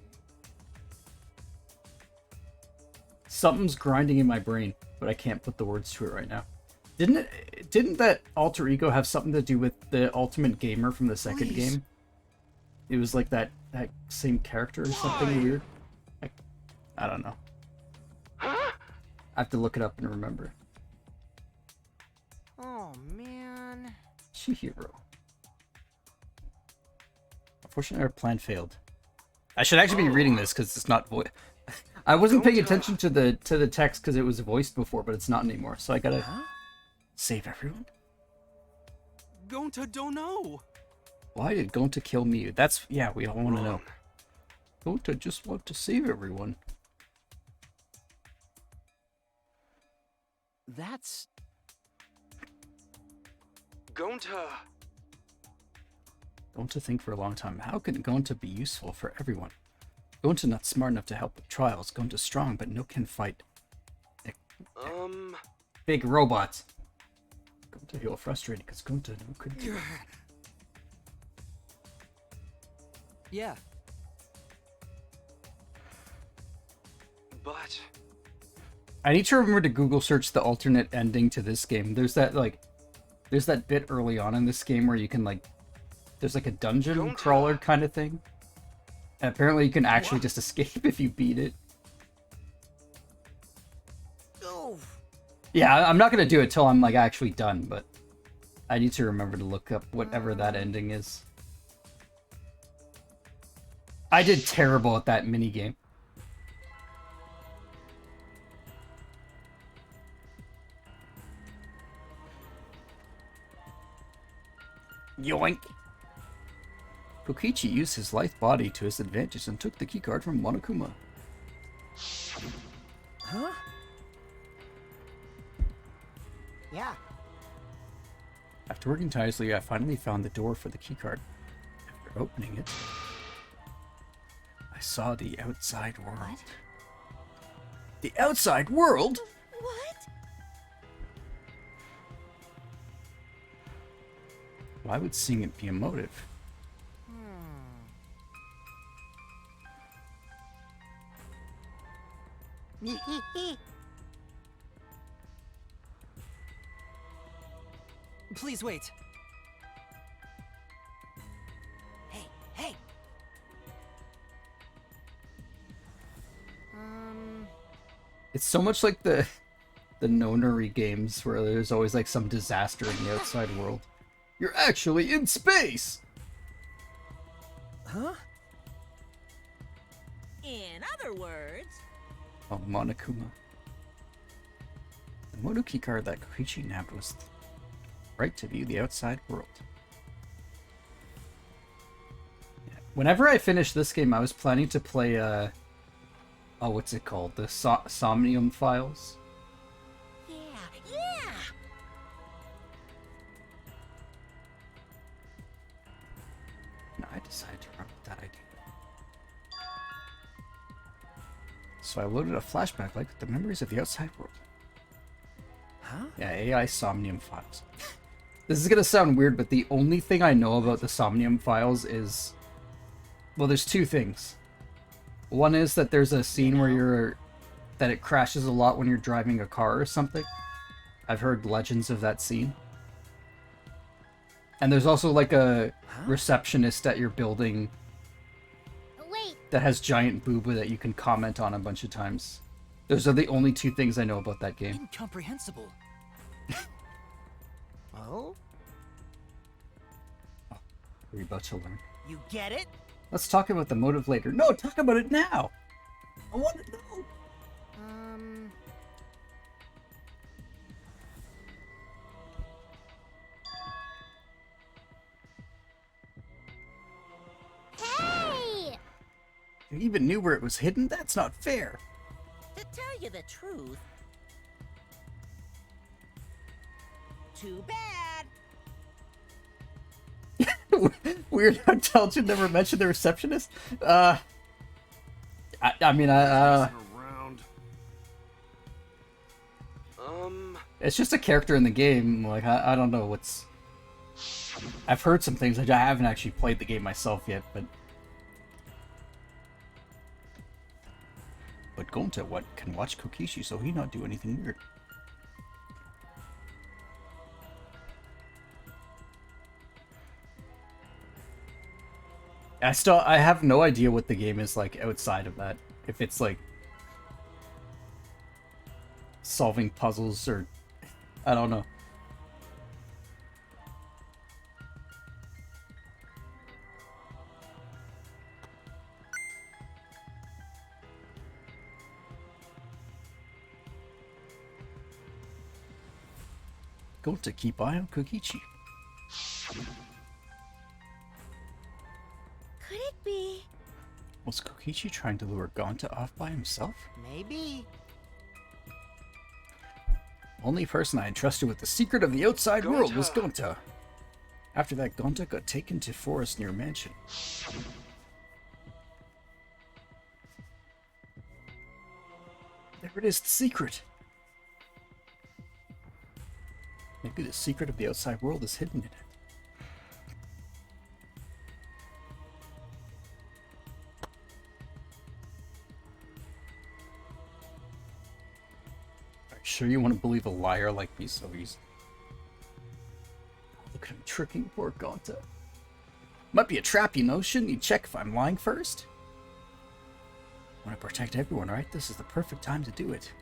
Something's grinding in my brain, but I can't put the words to it right now. Didn't that alter ego have something to do with the Ultimate Gamer from the second game? It was like that same character or something weird. I don't know. I have to look it up and remember. Oh, man. Chihiro. Unfortunately, our plan failed. I should actually be reading this because it's not voice. I wasn't paying attention to the text because it was voiced before, but it's not anymore. So I gotta save everyone. Gonta don't know. Why did Gonta kill me? That's we all want to know. Gonta just want to save everyone. That's... Gonta. Gonta think for a long time. How can Gonta be useful for everyone? Gonta not smart enough to help with trials. Gonta strong, but no can fight. Big robots. Gonta feel frustrated because Gonta no could. Yeah. But I need to remember to Google search the alternate ending to this game. There's that bit early on in this game where you can there's like a dungeon crawler kind of thing. And apparently you can actually just escape if you beat it. Oh. Yeah, I'm not gonna do it till I'm actually done, but I need to remember to look up whatever that ending is. I did terrible at that minigame. Yoink! Kokichi used his lithe body to his advantage and took the keycard from Monokuma. Huh? Yeah. After working tirelessly, I finally found the door for the keycard. After opening it, I saw the outside world. What? The outside world? What? Why would seeing it be a motive? Please wait. Hey. It's so much like the Nonary games where there's always some disaster in the outside world. You're actually in space! Huh? In other words, Oh, Monokuma. The Moto keycard that Koichi nabbed was right to view the outside world. Yeah, Whenever I finish this game, I was planning to play, oh, what's it called? The Somnium Files? Yeah. No, I decided to run with that idea. So I loaded a flashback like with the memories of the outside world. Huh? Yeah, AI Somnium Files. This is gonna sound weird, but the only thing I know about the Somnium Files is... Well, there's two things. One is that there's a scene where that it crashes a lot when you're driving a car or something. I've heard legends of that scene. And there's also like a receptionist at your building that has giant booba that you can comment on a bunch of times. Those are the only two things I know about that game. Incomprehensible. Oh? We're about to learn. You get it? Let's talk about the motive later. No, talk about it now! I want to know! Hey! You even knew where it was hidden? That's not fair! To tell you the truth, too bad. Weird how Telgen never mentioned the receptionist? I mean, Around. it's just a character in the game. Like, I don't know what's... I've heard some things. I haven't actually played the game myself yet, but... But Gonta can watch Kokishi, so he not do anything weird. I have no idea what the game is like outside of that. If it's like solving puzzles or I don't know. Going to keep eye on Kokichi. Could it be? Was Kokichi trying to lure Gonta off by himself? Maybe. Only person I entrusted with the secret of the outside world was Gonta. After that, Gonta got taken to Forrest near mansion. There it is, the secret. Maybe the secret of the outside world is hidden in it. Are you sure you want to believe a liar like me so easily? Look at him tricking poor Gonta. Might be a trap, you know. Shouldn't you check if I'm lying first? I want to protect everyone, right? This is the perfect time to do it.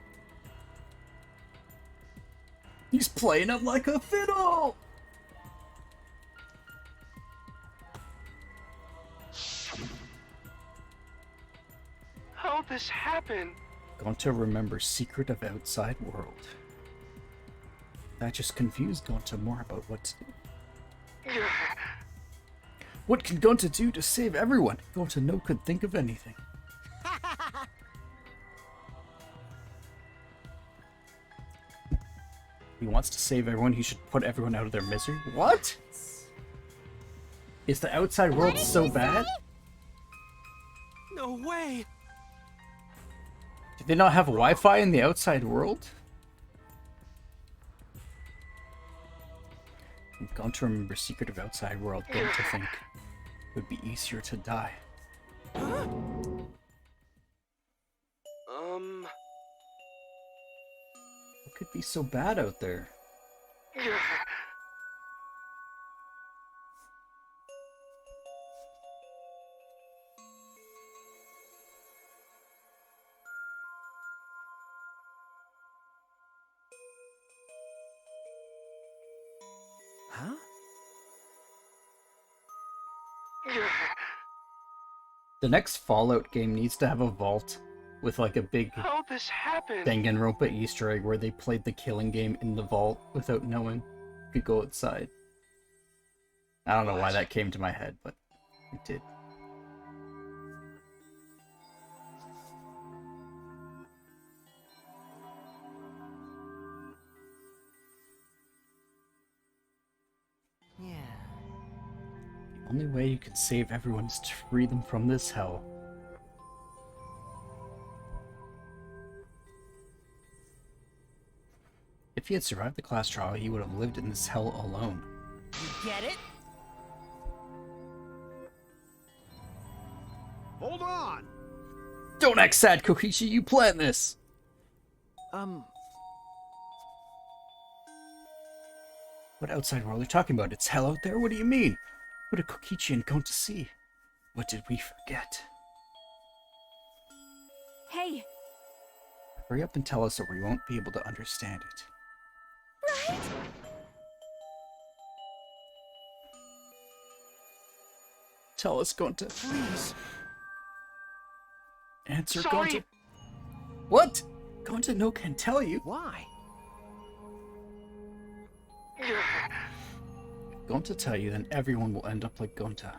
He's playing it like a fiddle! How'd this happen? Gonta remembers secret of outside world. That just confused Gonta more about what to do. What can Gonta do to save everyone? Gonta no could think of anything. He wants to save everyone, he should put everyone out of their misery? What? Is the outside world so bad? No way! Do they not have Wi-Fi in the outside world? I'm going to remember secret of outside world. Going to think it would be easier to die. What could be so bad out there? Huh? The next Fallout game needs to have a vault with like a big How'd this happen? Danganronpa Easter egg where they played the killing game in the vault without knowing. You could go outside. I don't know why that came to my head, but it did. Only way you can save everyone is to free them from this hell. If he had survived the class trial, he would have lived in this hell alone. You get it? Hold on! Don't act sad, Kokichi, you planned this! What outside world are you talking about? It's hell out there? What do you mean? What did Kokichi and Gonta see? What did we forget? Hey! Hurry up and tell us or we won't be able to understand it. Right? Tell us, Gonta. Please. Answer, Sorry. Gonta. What? Gonta no can tell you. Why? If Gonta tell you, then everyone will end up like Gonta.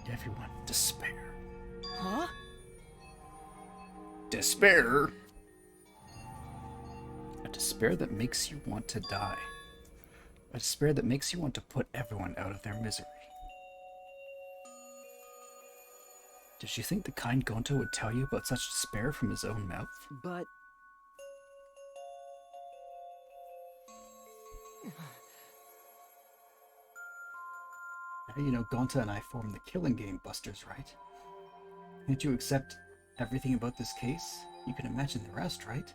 Everyone despair. Huh? Despair? A despair that makes you want to die. A despair that makes you want to put everyone out of their misery. Did you think the kind Gonta would tell you about such despair from his own mouth? But... Now you know Gonta and I formed the Killing Game Busters, right? Can't you accept everything about this case? You can imagine the rest, right?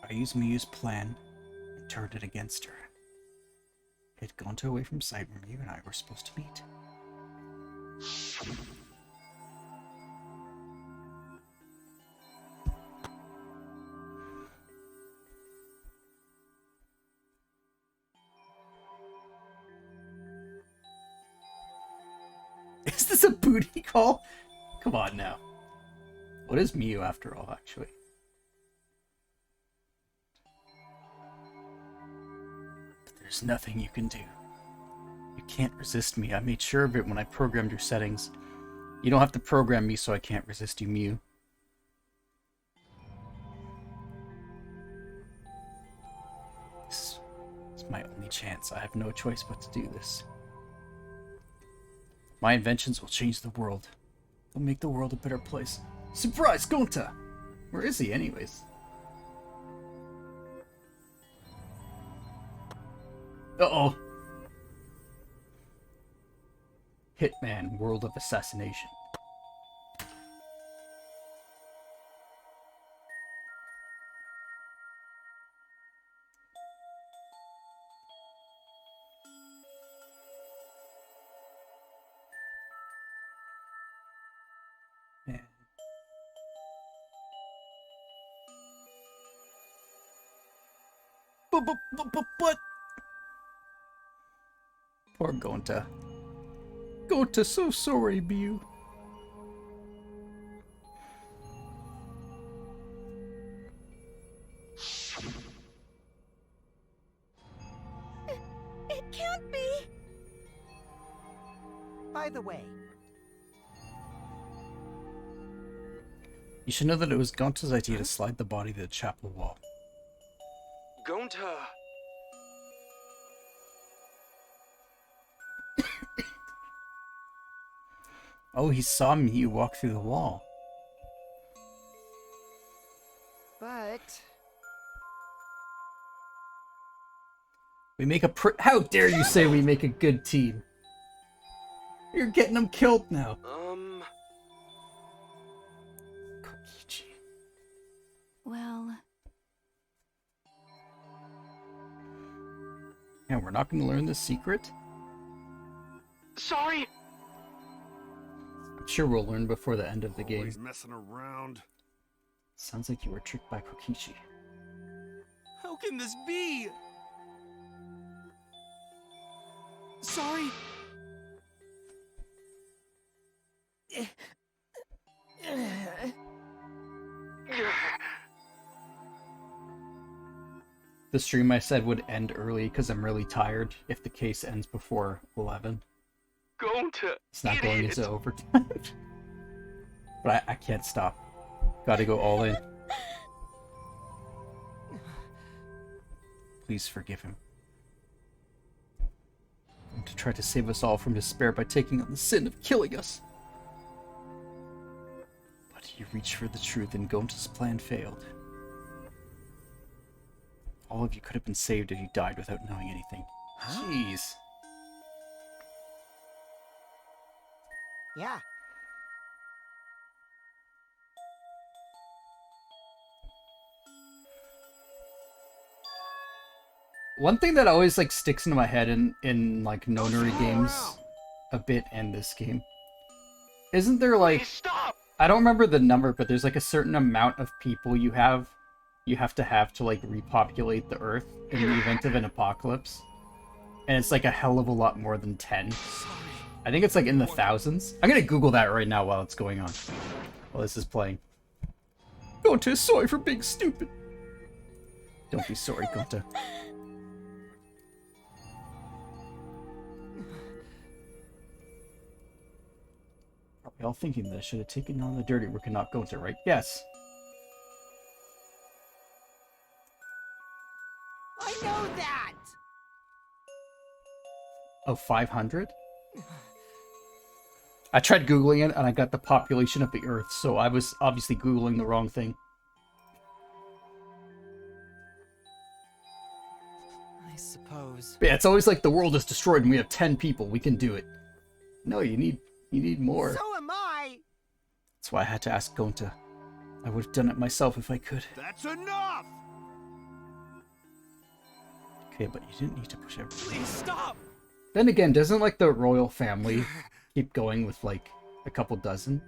I used Miyu's plan and turned it against her. Hid Gonta away from sight when Miyu and I were supposed to meet. Is this a booty call? Come on now. What is Miyu after all, actually? But there's nothing you can do. You can't resist me. I made sure of it when I programmed your settings. You don't have to program me so I can't resist you, Miyu. This is my only chance. I have no choice but to do this. My inventions will change the world. They'll make the world a better place. Surprise, Gonta! Where is he, anyways? Uh-oh. Hitman, World of Assassination. Man. But... Poor Gonta. Gonta, so sorry, Miyu. It can't be. By the way, You should know that it was Gonta's idea to slide the body to the chapel wall. Gonta. Oh, he saw Miyu walk through the wall. but We make a How dare you say we make a good team? You're getting them killed now. Kokichi. Well, Yeah, we're not going to learn the secret? Sorry. I'm sure we'll learn before the end of the game. Always messing around. Sounds like you were tricked by Kokichi. How can this be? Sorry. The stream I said would end early because I'm really tired if the case ends before 11. Gonta. It's not going idiot. into overtime. But I can't stop. Gotta go all in. Please forgive him. I'm to try tried to save us all from despair by taking on the sin of killing us. But he reached for the truth and Gonta's plan failed. All of you could have been saved if you died without knowing anything. Huh? Jeez. Yeah. One thing that always like sticks into my head in like Nonary games a bit and this game. Isn't there like I don't remember the number, but there's like a certain amount of people you have to like repopulate the Earth in the event of an apocalypse. And it's like a hell of a lot more than 10. I think it's like in the thousands. I'm gonna Google that right now while it's going on. While this is playing. Gonta is sorry for being stupid. Don't be sorry, Gonta. Probably all thinking that I should have taken on the dirty work and not Gonta, right? Yes. I know that! Oh, 500? I tried Googling it and I got the population of the Earth, so I was obviously Googling the wrong thing. I suppose. But yeah, it's always like the world is destroyed and we have 10 people. We can do it. No, you need more. So am I! That's why I had to ask Gonta. I would have done it myself if I could. That's enough! Okay, but you didn't need to push everything. Please stop! Then again, doesn't like the royal family keep going with like a couple dozen?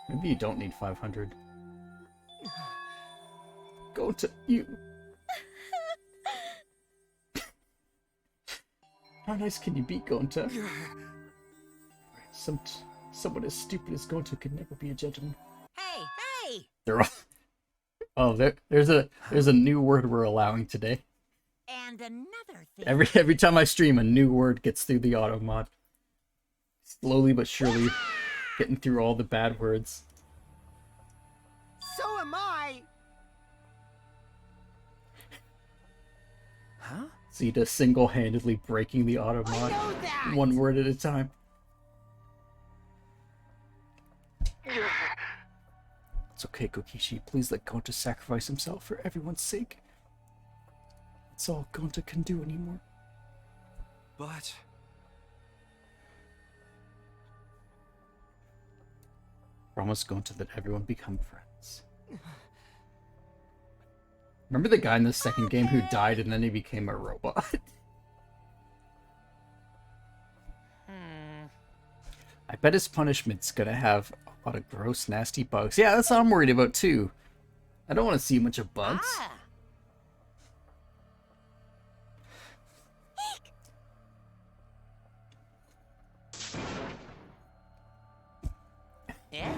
Maybe you don't need 500. Gonta, you... How nice can you be, Gonta? Someone as stupid as Gonta could never be a gentleman. Hey, hey! They're all... Oh, there's a new word we're allowing today. And another thing. Every time I stream, a new word gets through the auto mod. Slowly but surely, getting through all the bad words. So am I! Huh? See, to single-handedly breaking the auto mod, one word at a time. It's okay, Kokishi. Please let Gonta sacrifice himself for everyone's sake. That's all Gonta can do anymore. But... Promise Gonta that everyone become friends. Remember the guy in the second game who died and then he became a robot? I bet his punishment's gonna have a lot of gross, nasty bugs. Yeah, that's what I'm worried about too. I don't want to see much of bugs. Yeah?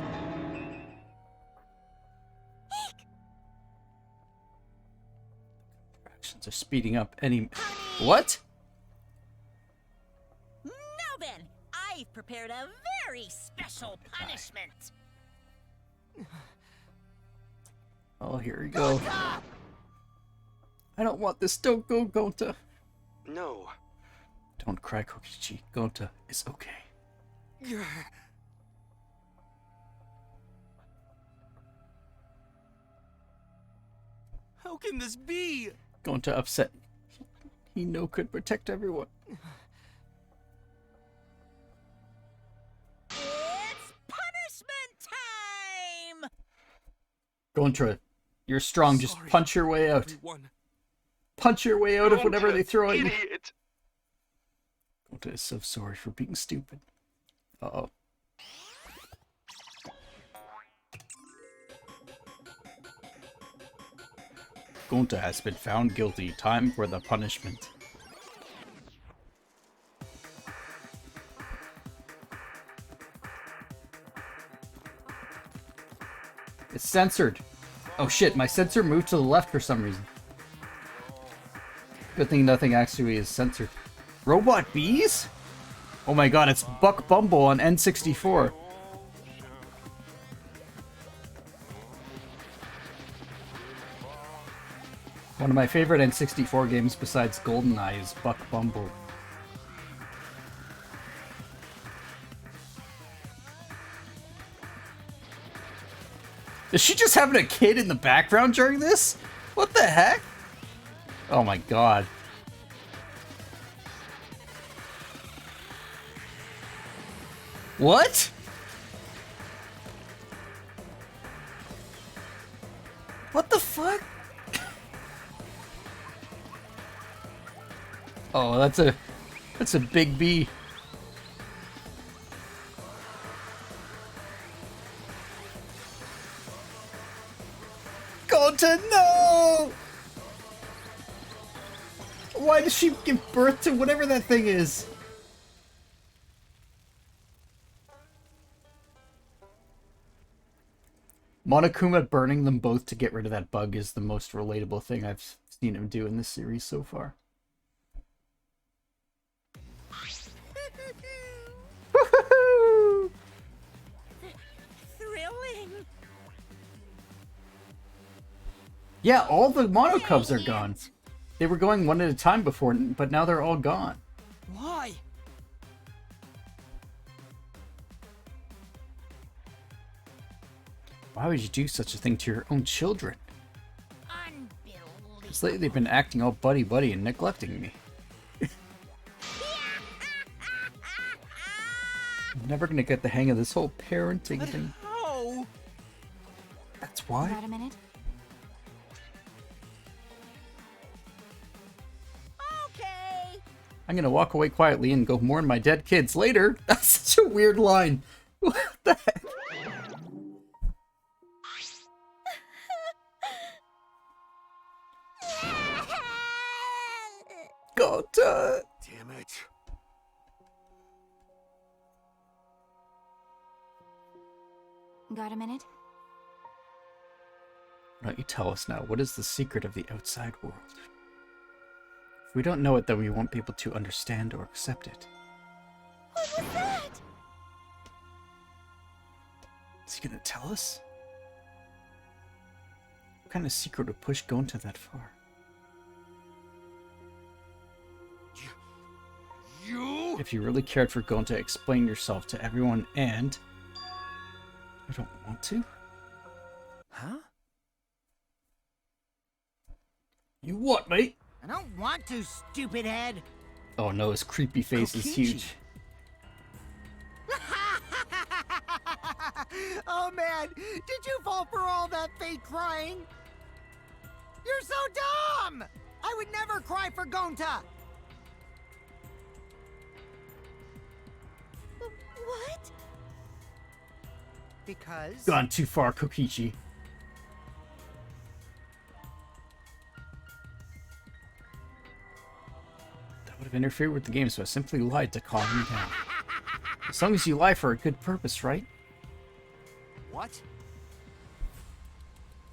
Actions are speeding up any... What? Now then, I've prepared a very special punishment. Oh, here we go. I don't want this. Don't go, Gonta. No. Don't cry, Kokichi. Gonta is okay. How can this be? Gonta upset. He could protect everyone. It's punishment time! Gonta, you're strong. Just punch your way out. Everyone. Punch your way out of whatever they throw at you. Idiot. Gonta is so sorry for being stupid. Uh-oh. Gonta has been found guilty. Time for the punishment. It's censored. Oh shit, my sensor moved to the left for some reason. Good thing nothing actually is censored. Robot bees? Oh my god, it's Buck Bumble on N64. One of my favorite N64 games besides GoldenEye is Buck Bumble. Is she just having a kid in the background during this? What the heck? Oh my god. What? What the fuck? Oh, that's a big B. Gonta, no! Why does she give birth to whatever that thing is? Monokuma burning them both to get rid of that bug is the most relatable thing I've seen him do in this series so far. Thrilling. Yeah, all the monocubs are gone. They were going one at a time before, but now they're all gone. Why? Why would you do such a thing to your own children? Unbelievable. Because lately they've been acting all buddy-buddy and neglecting me. I'm never gonna get the hang of this whole parenting thing. How? That's why? Got a minute? Okay. I'm gonna walk away quietly and go mourn my dead kids later. That's such a weird line. What the heck? God, Damn it. Got a minute? Why don't you tell us now, what is the secret of the outside world? If we don't know it, then we won't be able to understand or accept it. What was that? Is he gonna tell us? What kind of secret would push Gonta that far? You? If you really cared for Gonta, explain yourself to everyone and... I don't want to? Huh? You what, mate? I don't want to, stupid head. Oh no, his creepy face is Kokichi. huge. Oh man, did you fall for all that fake crying? You're so dumb! I would never cry for Gonta! What? Because... Gone too far, Kokichi. That would have interfered with the game, so I simply lied to calm him down. As long as you lie for a good purpose, right? What?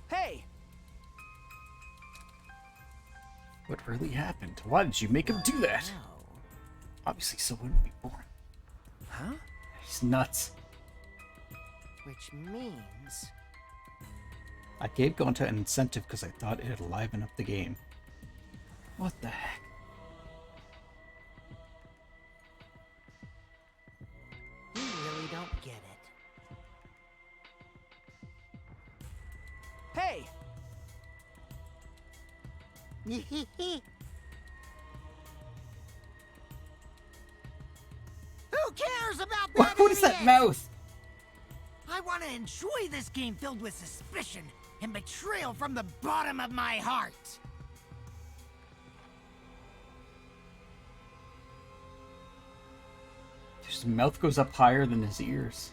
Hey! What really happened? Why did you make him do that? No. Obviously, so wouldn't be born. Huh? He's nuts. Which means... I gave Gonta an incentive because I thought it'd liven up the game. What the heck? You really don't get it. Hey! Who cares about that What is that idiot? mouth? I want to enjoy this game filled with suspicion and betrayal from the bottom of my heart. His mouth goes up higher than his ears.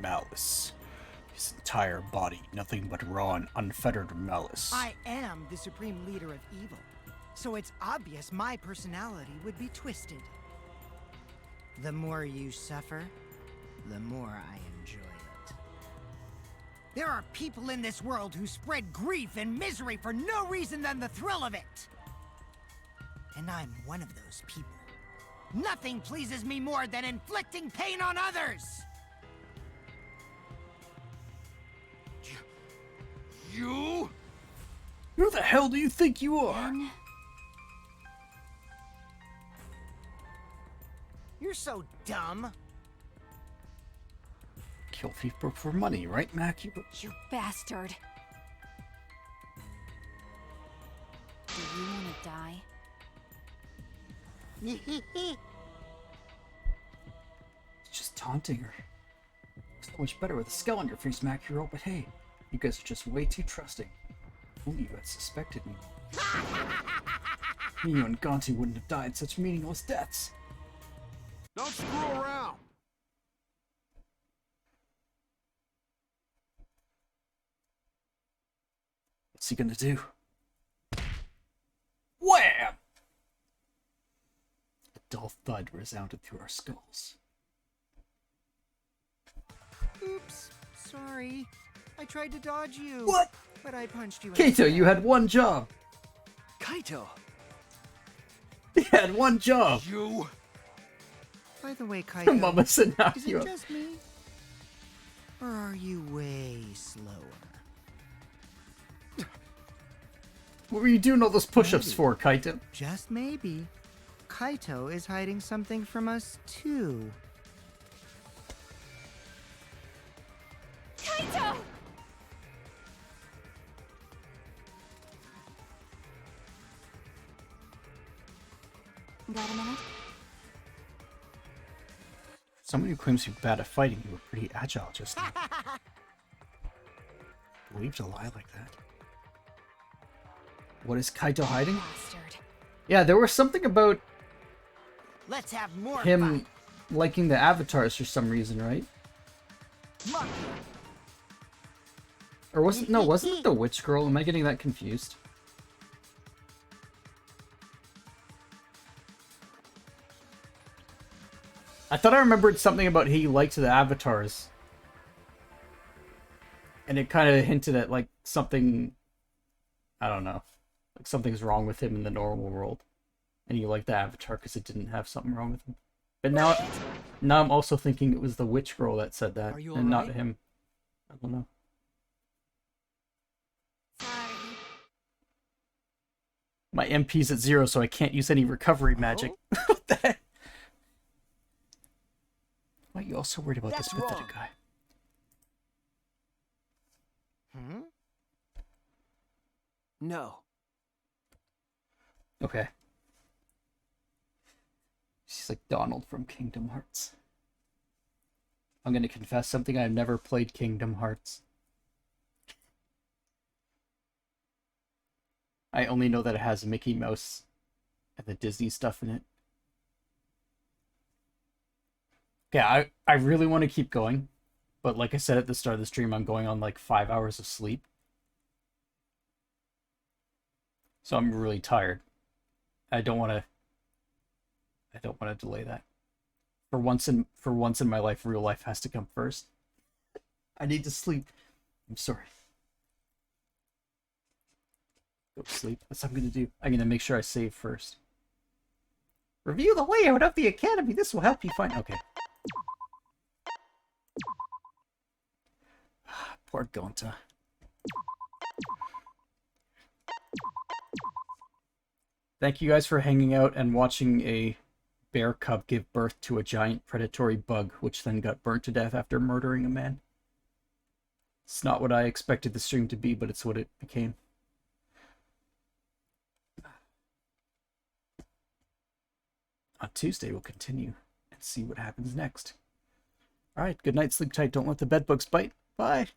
Malice. His entire body, nothing but raw and unfettered malice. I am the supreme leader of evil, so it's obvious my personality would be twisted. The more you suffer, the more I enjoy it. There are people in this world who spread grief and misery for no reason than the thrill of it. And I'm one of those people. Nothing pleases me more than inflicting pain on others! You? Who the hell do you think you are? Ben? You're so dumb. kill people for money, right, Mack? You bastard. Do you want to die? It's just taunting her. So much better with a skull on your face, Mack Hero, but hey, you guys are just way too trusting. If only you had suspected me. Me and Gonti wouldn't have died such meaningless deaths. Don't screw around. What's he gonna do? Wham! A dull thud resounded through our skulls. Oops, sorry. I tried to dodge you. What? But I punched you. Kaito, instead. you had one job. Kaito! You had one job. You. By the way, Kaito, Mama said knock is you it up. just me? Or are you way slower? What were you doing all those push-ups Maybe. for, Kaito? Just maybe. Kaito is hiding something from us, too. Kaito! Got a minute? Someone who claims you're bad at fighting, you were pretty agile just now. Believed a lie like that. What is Kaito hiding? Bastard. Yeah, there was something about Let's have more him fun. liking the avatars for some reason, right? Muck. Or wasn't it the witch girl? Am I getting that confused? I thought I remembered something about he liked the avatars. And it kind of hinted at like something, I don't know, like something's wrong with him in the normal world. And he liked the avatar because it didn't have something wrong with him. But now I'm also thinking it was the witch girl that said that, Are you and not alright? him. I don't know. Sorry. My MP's at 0, so I can't use any recovery magic. What the heck? Why are you all so worried about That's this pathetic wrong. guy? Hmm? No. Okay. She's like Donald from Kingdom Hearts. I'm gonna confess something. I've never played Kingdom Hearts. I only know that it has Mickey Mouse and the Disney stuff in it. Yeah, I really want to keep going. But like I said at the start of the stream, I'm going on like 5 hours of sleep. So I'm really tired. I don't want to delay that. For once in my life, real life has to come first. I need to sleep. I'm sorry. Go to sleep. That's what I'm gonna do. I'm gonna make sure I save first. Review the layout of the academy. This will help you find. Okay. Poor Gonta. Thank you guys for hanging out and watching a bear cub give birth to a giant predatory bug, which then got burnt to death after murdering a man. It's not what I expected the stream to be, but it's what it became. On Tuesday, we'll continue and see what happens next. Alright, good night, sleep tight, don't let the bedbugs bite. Bye!